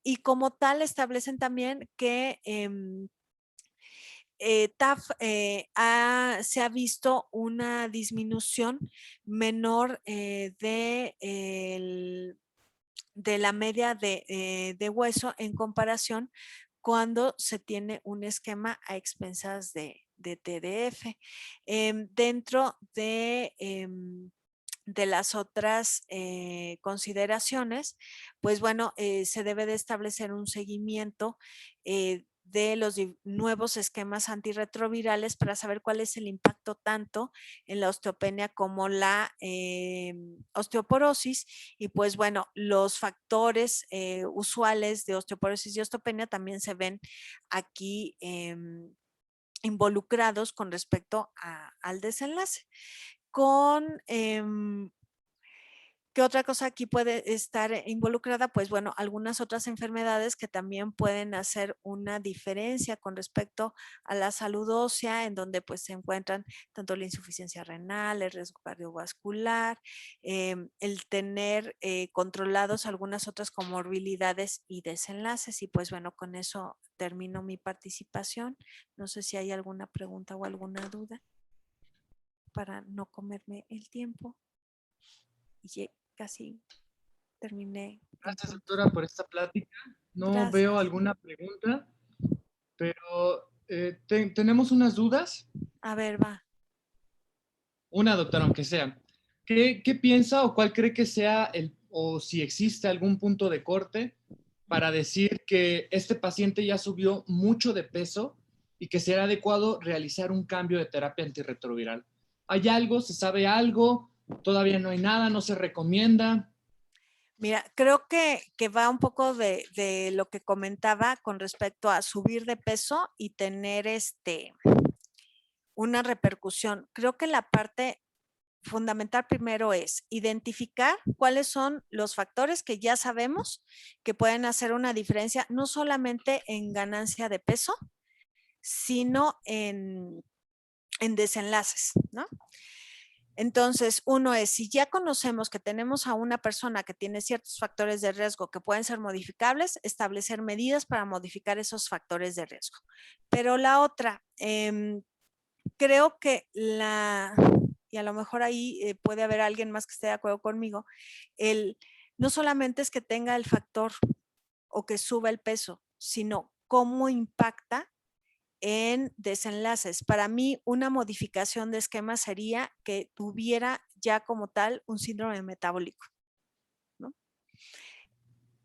y como tal establecen también que TAF se ha visto una disminución menor de la media de hueso en comparación cuando se tiene un esquema a expensas de TDF. Dentro de las otras consideraciones, pues bueno, se debe de establecer un seguimiento de los nuevos esquemas antirretrovirales para saber cuál es el impacto tanto en la osteopenia como la osteoporosis. Y pues bueno, los factores usuales de osteoporosis y osteopenia también se ven aquí involucrados con respecto al desenlace. Con ¿qué otra cosa aquí puede estar involucrada? Pues bueno, algunas otras enfermedades que también pueden hacer una diferencia con respecto a la salud ósea, en donde pues se encuentran tanto la insuficiencia renal, el riesgo cardiovascular, el tener controlados algunas otras comorbilidades y desenlaces. Y pues bueno, con eso termino mi participación. No sé si hay alguna pregunta o alguna duda para no comerme el tiempo. Y casi terminé en Gracias, punto. doctora, por esta plática. No veo Gracias. alguna pregunta, pero tenemos unas dudas. A ver, va. Una, doctora, aunque sea. ¿Qué piensa o cuál cree que sea o si existe algún punto de corte para decir que este paciente ya subió mucho de peso y que será adecuado realizar un cambio de terapia antirretroviral? ¿Hay algo? ¿Se sabe algo? ¿Todavía no hay nada? ¿No se recomienda? Mira, creo que va un poco de lo que comentaba con respecto a subir de peso y tener una repercusión. Creo que la parte fundamental primero es identificar cuáles son los factores que ya sabemos que pueden hacer una diferencia, no solamente en ganancia de peso, sino en desenlaces, ¿no? Entonces, uno es, si ya conocemos que tenemos a una persona que tiene ciertos factores de riesgo que pueden ser modificables, establecer medidas para modificar esos factores de riesgo. Pero la otra, creo que y a lo mejor ahí puede haber alguien más que esté de acuerdo conmigo, no solamente es que tenga el factor o que suba el peso, sino cómo impacta en desenlaces. Para mí, una modificación de esquema sería que tuviera ya como tal un síndrome metabólico, ¿no?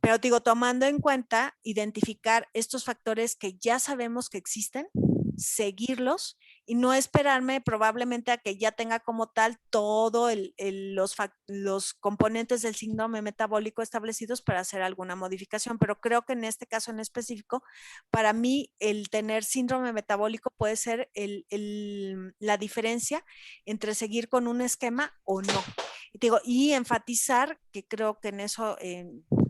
Pero digo, tomando en cuenta, identificar estos factores que ya sabemos que existen, seguirlos y no esperarme probablemente a que ya tenga como tal todo los componentes del síndrome metabólico establecidos para hacer alguna modificación. Pero creo que en este caso en específico, para mí el tener síndrome metabólico puede ser la diferencia entre seguir con un esquema o no. Y enfatizar que creo que en eso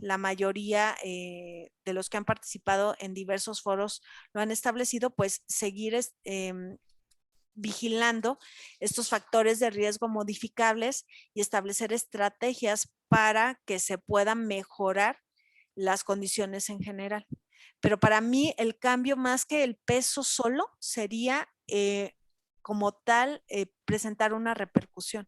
la mayoría de los que han participado en diversos foros lo han establecido, pues seguir vigilando estos factores de riesgo modificables y establecer estrategias para que se puedan mejorar las condiciones en general. Pero para mí el cambio más que el peso solo sería como tal presentar una repercusión.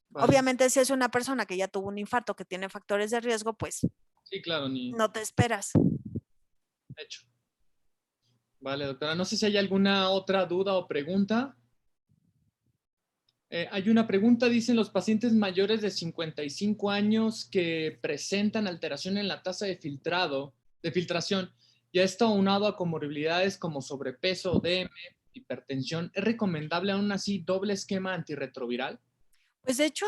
Vale. Obviamente, si es una persona que ya tuvo un infarto, que tiene factores de riesgo, pues Sí, claro, no te esperas. hecho. Vale, doctora. No sé si hay alguna otra duda o pregunta. Hay una pregunta, dicen los pacientes mayores de 55 años que presentan alteración en la tasa de filtración, y esto aunado a comorbilidades como sobrepeso, DM, hipertensión, ¿es recomendable aún así doble esquema antirretroviral? Pues de hecho,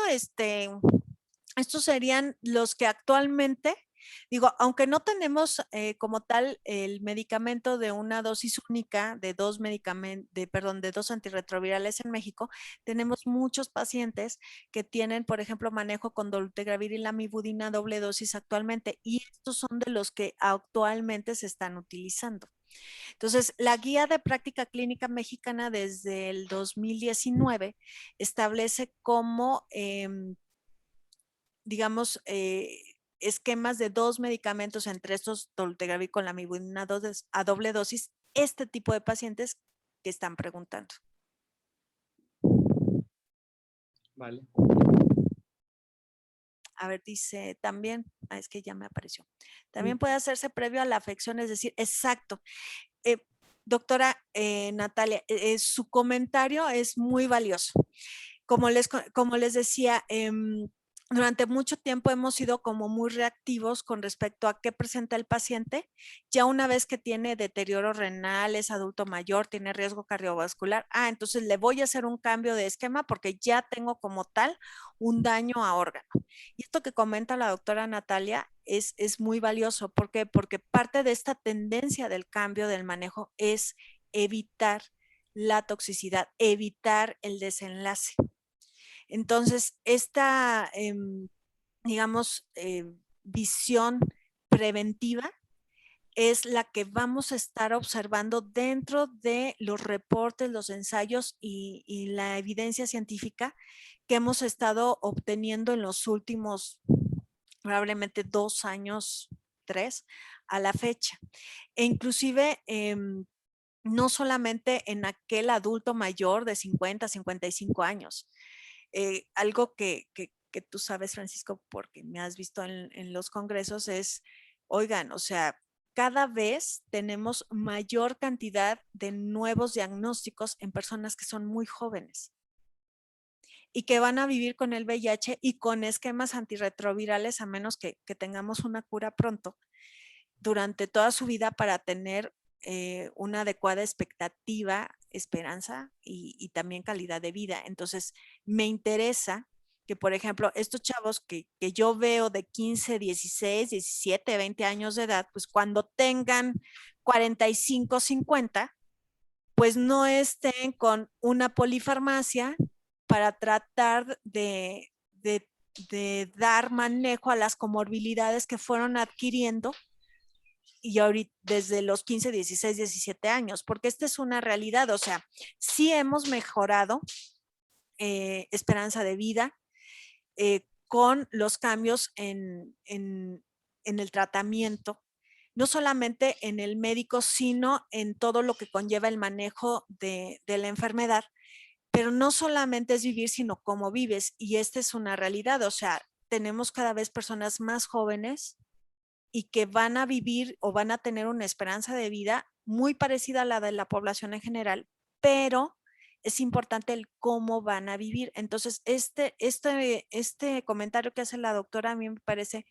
estos serían los que actualmente, digo, aunque no tenemos como tal el medicamento de una dosis única de de dos antirretrovirales en México, tenemos muchos pacientes que tienen, por ejemplo, manejo con dolutegravir y lamivudina doble dosis actualmente, y estos son de los que actualmente se están utilizando. Entonces, la guía de práctica clínica mexicana desde el 2019 establece cómo digamos, esquemas de 2 medicamentos, entre estos dolutegravir con lamivudina a doble dosis, este tipo de pacientes que están preguntando. Vale. A ver, dice también, es que ya me apareció. También puede hacerse previo a la afección, es decir, exacto. Doctora Natalia, su comentario es muy valioso. Como les decía, durante mucho tiempo hemos sido como muy reactivos con respecto a qué presenta el paciente. Ya una vez que tiene deterioro renal, es adulto mayor, tiene riesgo cardiovascular, entonces le voy a hacer un cambio de esquema porque ya tengo como tal un daño a órgano. Y esto que comenta la doctora Natalia es muy valioso. ¿Por qué? Porque parte de esta tendencia del cambio del manejo es evitar la toxicidad, evitar el desenlace. Entonces, esta, digamos, visión preventiva es la que vamos a estar observando dentro de los reportes, los ensayos y la evidencia científica que hemos estado obteniendo en los últimos probablemente 2 años, 3 a la fecha. E inclusive no solamente en aquel adulto mayor de 50, 55 años. Algo que tú sabes, Francisco, porque me has visto en los congresos, es, oigan, o sea, cada vez tenemos mayor cantidad de nuevos diagnósticos en personas que son muy jóvenes y que van a vivir con el VIH y con esquemas antirretrovirales a menos que tengamos una cura pronto durante toda su vida para tener una adecuada expectativa, esperanza y también calidad de vida. Entonces, me interesa que, por ejemplo, estos chavos que yo veo de 15, 16, 17, 20 años de edad, pues cuando tengan 45, 50, pues no estén con una polifarmacia para tratar de dar manejo a las comorbilidades que fueron adquiriendo y ahorita desde los 15, 16, 17 años, porque esta es una realidad, o sea, sí hemos mejorado esperanza de vida con los cambios en el tratamiento, no solamente en el médico, sino en todo lo que conlleva el manejo de la enfermedad, pero no solamente es vivir, sino cómo vives, y esta es una realidad, o sea, tenemos cada vez personas más jóvenes y que van a vivir o van a tener una esperanza de vida muy parecida a la de la población en general, pero es importante el cómo van a vivir. Entonces, este comentario que hace la doctora a mí me parece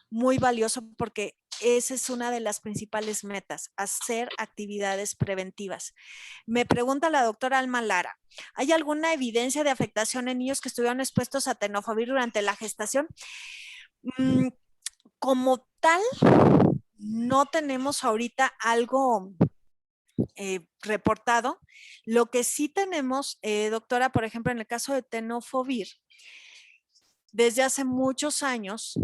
muy valioso porque esa es una de las principales metas, hacer actividades preventivas. Me pregunta la doctora Alma Lara, ¿hay alguna evidencia de afectación en niños que estuvieron expuestos a tenofovir durante la gestación? Como tal, no tenemos ahorita algo reportado. Lo que sí tenemos, doctora, por ejemplo, en el caso de tenofovir, desde hace muchos años,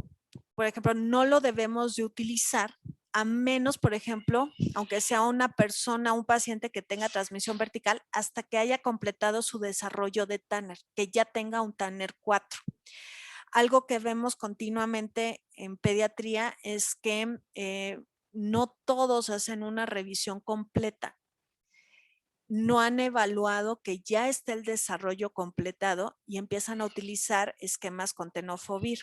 por ejemplo, no lo debemos de utilizar a menos, por ejemplo, aunque sea una persona, un paciente que tenga transmisión vertical, hasta que haya completado su desarrollo de Tanner, que ya tenga un Tanner 4. Algo que vemos continuamente en pediatría es que no todos hacen una revisión completa. No han evaluado que ya está el desarrollo completado y empiezan a utilizar esquemas con tenofovir.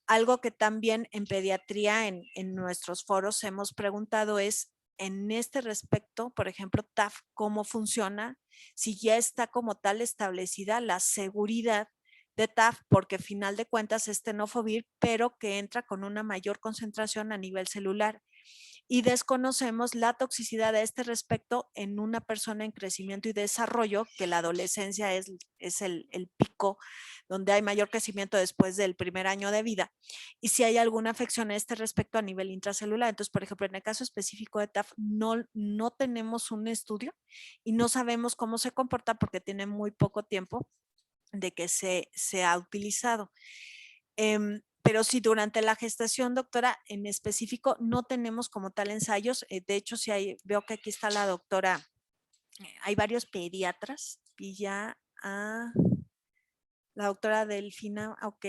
Algo que también en pediatría, en nuestros foros hemos preguntado es, en este respecto, por ejemplo, TAF, ¿cómo funciona? Si ya está como tal establecida la seguridad de TAF, porque final de cuentas es tenofovir, pero que entra con una mayor concentración a nivel celular. Y desconocemos la toxicidad a este respecto en una persona en crecimiento y desarrollo, que la adolescencia es el pico donde hay mayor crecimiento después del primer año de vida, y si hay alguna afección a este respecto a nivel intracelular. Entonces, por ejemplo, en el caso específico de TAF, no tenemos un estudio y no sabemos cómo se comporta porque tiene muy poco tiempo de que se ha utilizado. Pero sí, durante la gestación, doctora, en específico, no tenemos como tal ensayos. De hecho, sí veo que aquí está la doctora, hay varios pediatras y ya la doctora Delfina, ok,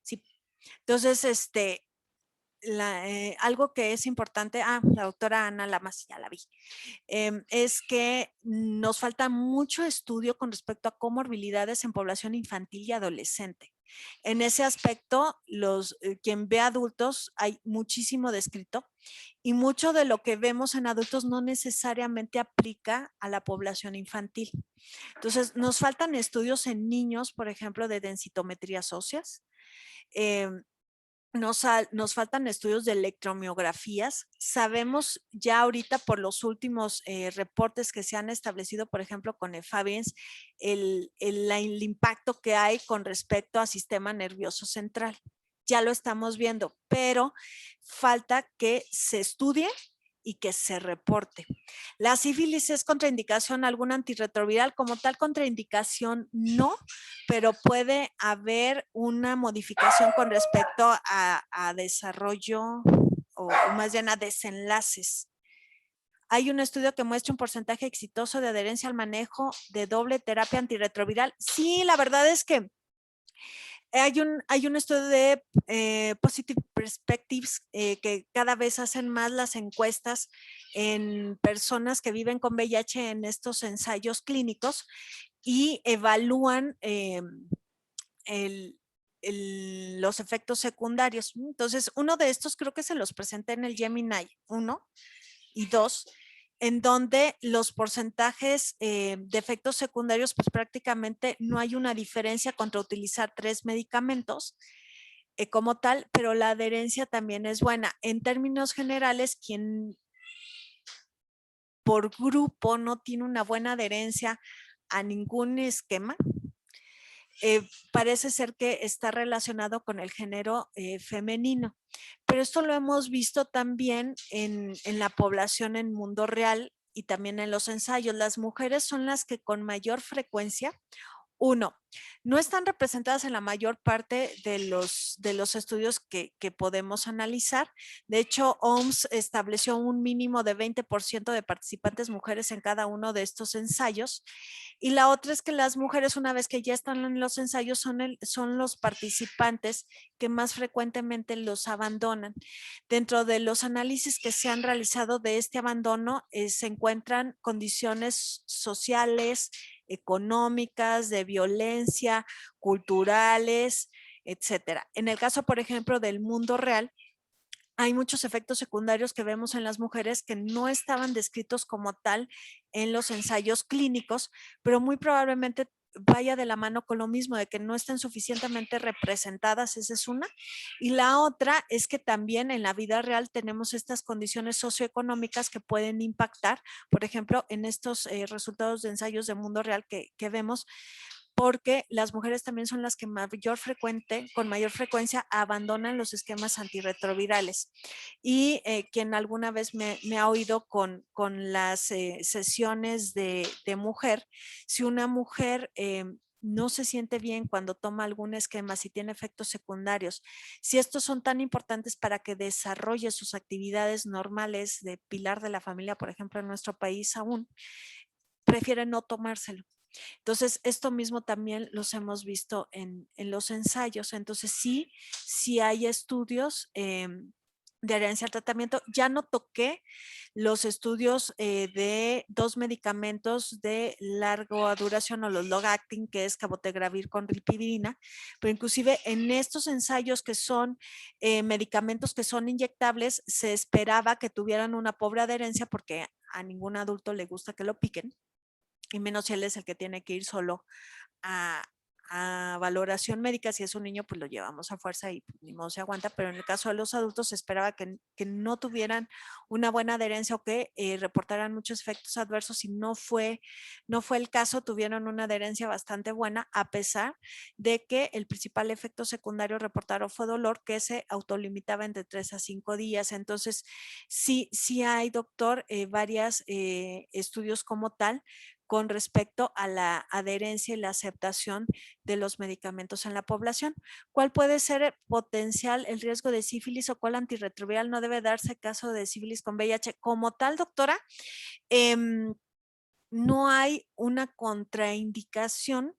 sí. Entonces, algo que es importante, la doctora Ana Lamas, ya la vi, es que nos falta mucho estudio con respecto a comorbilidades en población infantil y adolescente. En ese aspecto, quien ve adultos, hay muchísimo descrito y mucho de lo que vemos en adultos no necesariamente aplica a la población infantil. Entonces, nos faltan estudios en niños, por ejemplo, de densitometrías óseas. Nos faltan estudios de electromiografías. Sabemos ya ahorita por los últimos reportes que se han establecido, por ejemplo, con EFABIENS, el impacto que hay con respecto al sistema nervioso central. Ya lo estamos viendo, pero falta que se estudie y que se reporte. ¿La sífilis es contraindicación algún antirretroviral? Como tal contraindicación, no, pero puede haber una modificación con respecto a desarrollo o más bien a desenlaces. Hay un estudio que muestra un porcentaje exitoso de adherencia al manejo de doble terapia antirretroviral. Sí, la verdad es que hay un estudio de Positive Perspectives que cada vez hacen más las encuestas en personas que viven con VIH en estos ensayos clínicos y evalúan los efectos secundarios. Entonces, uno de estos creo que se los presenté en el Gemini 1 y 2, en donde los porcentajes de efectos secundarios, pues prácticamente no hay una diferencia contra utilizar 3 medicamentos como tal, pero la adherencia también es buena. En términos generales, quien por grupo no tiene una buena adherencia a ningún esquema, parece ser que está relacionado con el género femenino. Pero esto lo hemos visto también en la población en mundo real y también en los ensayos. Las mujeres son las que con mayor frecuencia, uno, no están representadas en la mayor parte de los estudios que podemos analizar. De hecho, OMS estableció un mínimo de 20% de participantes mujeres en cada uno de estos ensayos. Y la otra es que las mujeres, una vez que ya están en los ensayos, son los participantes que más frecuentemente los abandonan. Dentro de los análisis que se han realizado de este abandono, se encuentran condiciones sociales, económicas, de violencia, culturales, etcétera. En el caso, por ejemplo, del mundo real, hay muchos efectos secundarios que vemos en las mujeres que no estaban descritos como tal en los ensayos clínicos, pero muy probablemente vaya de la mano con lo mismo, de que no estén suficientemente representadas, esa es una. Y la otra es que también en la vida real tenemos estas condiciones socioeconómicas que pueden impactar, por ejemplo, en estos resultados de ensayos de mundo real que vemos, porque las mujeres también son las que con mayor frecuencia abandonan los esquemas antirretrovirales. Y quien alguna vez me ha oído con las sesiones de mujer, si una mujer no se siente bien cuando toma algún esquema, si tiene efectos secundarios, si estos son tan importantes para que desarrolle sus actividades normales de pilar de la familia, por ejemplo, en nuestro país aún, prefiere no tomárselo. Entonces, esto mismo también los hemos visto en los ensayos. Entonces, sí hay estudios de adherencia al tratamiento. Ya no toqué los estudios de dos medicamentos de larga duración o los long acting, que es cabotegravir con rilpivirina, pero inclusive en estos ensayos que son medicamentos que son inyectables, se esperaba que tuvieran una pobre adherencia porque a ningún adulto le gusta que lo piquen, y menos si él es el que tiene que ir solo a, a valoración médica. Si es un niño, pues lo llevamos a fuerza y ni modo se aguanta, pero en el caso de los adultos se esperaba que no tuvieran una buena adherencia o que reportaran muchos efectos adversos, y no fue el caso. Tuvieron una adherencia bastante buena, a pesar de que el principal efecto secundario reportado fue dolor, que se autolimitaba entre 3 a 5 días. Entonces, sí hay, doctor, varios estudios como tal con respecto a la adherencia y la aceptación de los medicamentos en la población. ¿Cuál puede ser potencial el riesgo de sífilis o cuál antirretroviral no debe darse caso de sífilis con VIH? Como tal, doctora, no hay una contraindicación.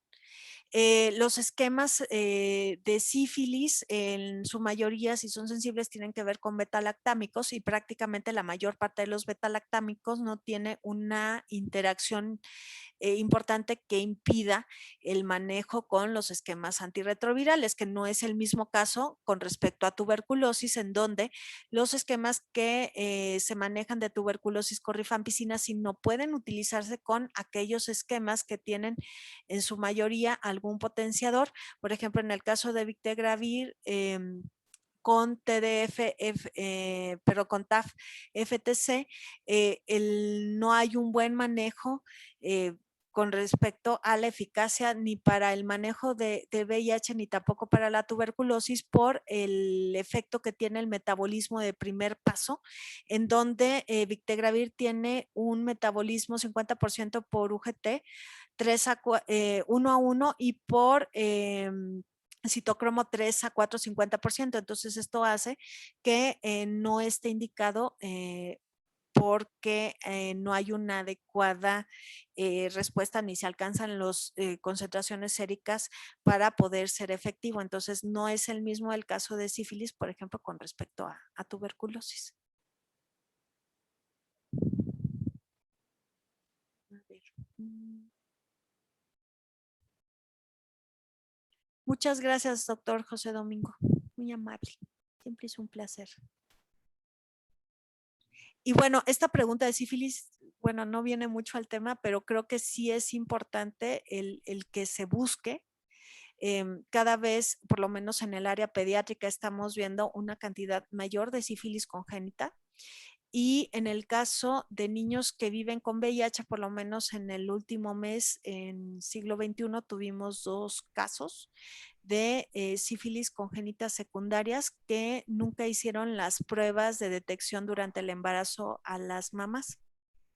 Los esquemas de sífilis, en su mayoría, si son sensibles, tienen que ver con betalactámicos, y prácticamente la mayor parte de los betalactámicos no tiene una interacción importante que impida el manejo con los esquemas antirretrovirales, que no es el mismo caso con respecto a tuberculosis, en donde los esquemas que se manejan de tuberculosis con rifampicina sí no pueden utilizarse con aquellos esquemas que tienen en su mayoría algún potenciador. Por ejemplo, en el caso de Victegravir, con TDF, pero con TAF FTC, no hay un buen manejo con respecto a la eficacia ni para el manejo de VIH ni tampoco para la tuberculosis, por el efecto que tiene el metabolismo de primer paso, en donde Victegravir tiene un metabolismo 50% por UGT, 1 a 1, y por citocromo 3 a 4, 50%. Entonces, esto hace que no esté indicado porque no hay una adecuada respuesta, ni se alcanzan las concentraciones séricas para poder ser efectivo. Entonces, no es el mismo el caso de sífilis, por ejemplo, con respecto a tuberculosis. A ver. Muchas gracias, doctor José Domingo. Muy amable. Siempre es un placer. Y bueno, esta pregunta de sífilis, bueno, no viene mucho al tema, pero creo que sí es importante el que se busque. Cada vez, por lo menos en el área pediátrica, estamos viendo una cantidad mayor de sífilis congénita. Y en el caso de niños que viven con VIH, por lo menos en el último mes, en siglo XXI, tuvimos 2 casos de sífilis congénitas secundarias que nunca hicieron las pruebas de detección durante el embarazo a las mamás.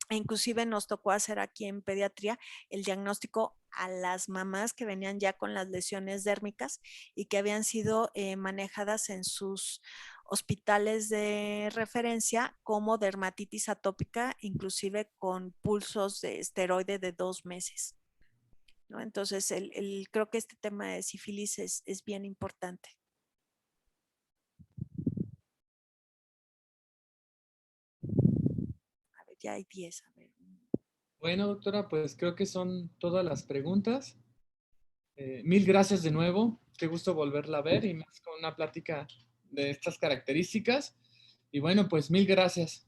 Inclusive nos tocó hacer aquí en pediatría el diagnóstico a las mamás que venían ya con las lesiones dérmicas y que habían sido manejadas en sus hospitales de referencia como dermatitis atópica, inclusive con pulsos de esteroide de 2 meses, ¿no? Entonces, creo que este tema de sífilis es bien importante. A ver, ya hay 10. A ver. Bueno, doctora, pues creo que son todas las preguntas. Mil gracias de nuevo. Qué gusto volverla a ver y más con una plática de estas características. Y bueno, pues mil gracias.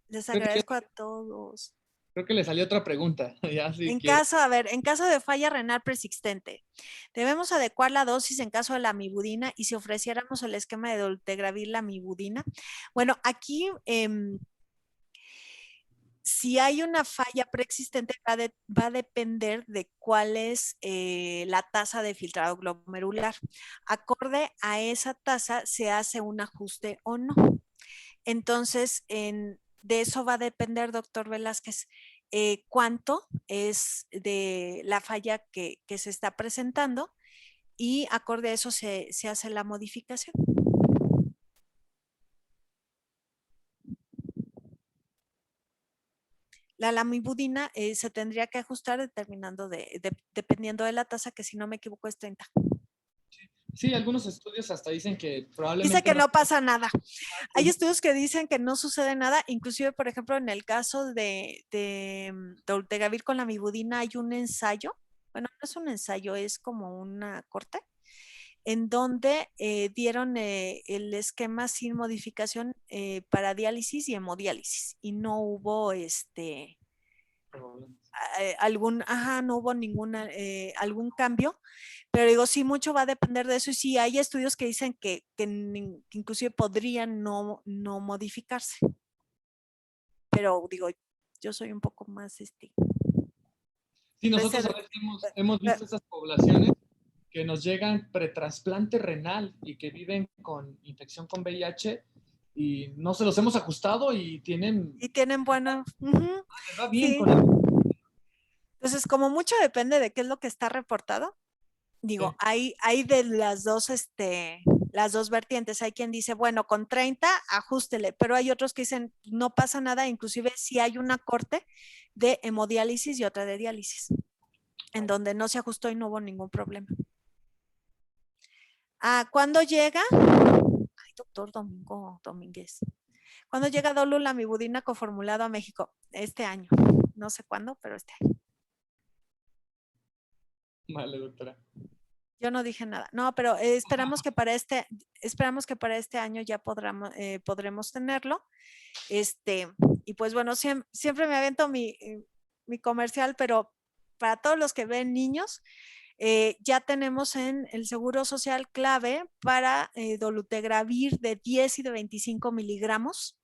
Les Creo que, agradezco a todos. creo que le salió otra pregunta. Ya si En quiere. caso, a ver, en caso de falla renal persistente, debemos adecuar la dosis en caso de la amibudina y si ofreciéramos el esquema de dolutegravir la amibudina. Bueno, aquí si hay una falla preexistente, va a depender de cuál es la tasa de filtrado glomerular. Acorde a esa tasa se hace un ajuste o no. Entonces, de eso va a depender, doctor Velázquez, cuánto es de la falla que se está presentando y acorde a eso se hace la modificación. La lamivudina se tendría que ajustar dependiendo de la tasa, que si no me equivoco es 30. Sí, algunos estudios hasta dicen que Dice probablemente que no. no pasa nada. Hay estudios que dicen que no sucede nada, inclusive, por ejemplo, en el caso de dolutegravir con la amibudina hay un ensayo, bueno, no es un ensayo, es como una corte, en donde dieron el esquema sin modificación para diálisis y hemodiálisis y no hubo no hubo algún cambio, pero digo, sí, mucho va a depender de eso y sí, hay estudios que dicen que inclusive podrían no modificarse, pero digo, yo soy un poco más, Sí, nosotros a reserv- veces hemos visto esas poblaciones que nos llegan pretrasplante renal y que viven con infección con VIH y no se los hemos ajustado y y tienen buena, les va bien sí. con el. Entonces, como mucho depende de qué es lo que está reportado, digo, Sí, hay de las dos vertientes. Hay quien dice, bueno, con 30, ajústele, pero hay otros que dicen, no pasa nada, inclusive si hay una corte de hemodiálisis y otra de diálisis, en donde no se ajustó y no hubo ningún problema. ¿Cuándo llega? Ay, doctor Domingo Domínguez. ¿Cuándo llega Dolulamivudina coformulado a México? Este año. No sé cuándo, pero este año. vale, doctora. Yo no dije nada. No, pero esperamos que para este año ya podremos tenerlo. Este, y pues bueno, siempre me avento mi comercial, pero para todos los que ven niños, ya tenemos en el Seguro Social clave para dolutegravir de 10 y de 25 miligramos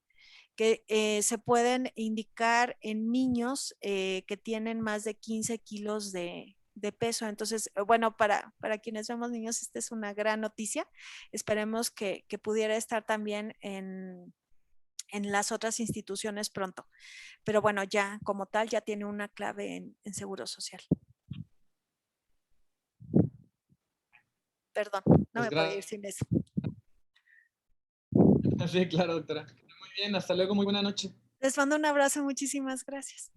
que se pueden indicar en niños que tienen más de 15 kilos de peso. Entonces, bueno, para quienes vemos niños, esta es una gran noticia. Esperemos que pudiera estar también en las otras instituciones pronto. Pero bueno, ya como tal, ya tiene una clave en Seguro Social. Perdón, no Pues me podía ir gracias. sin eso. Sí, claro, doctora. Muy bien, hasta luego, muy buena noche. Les mando un abrazo, muchísimas gracias.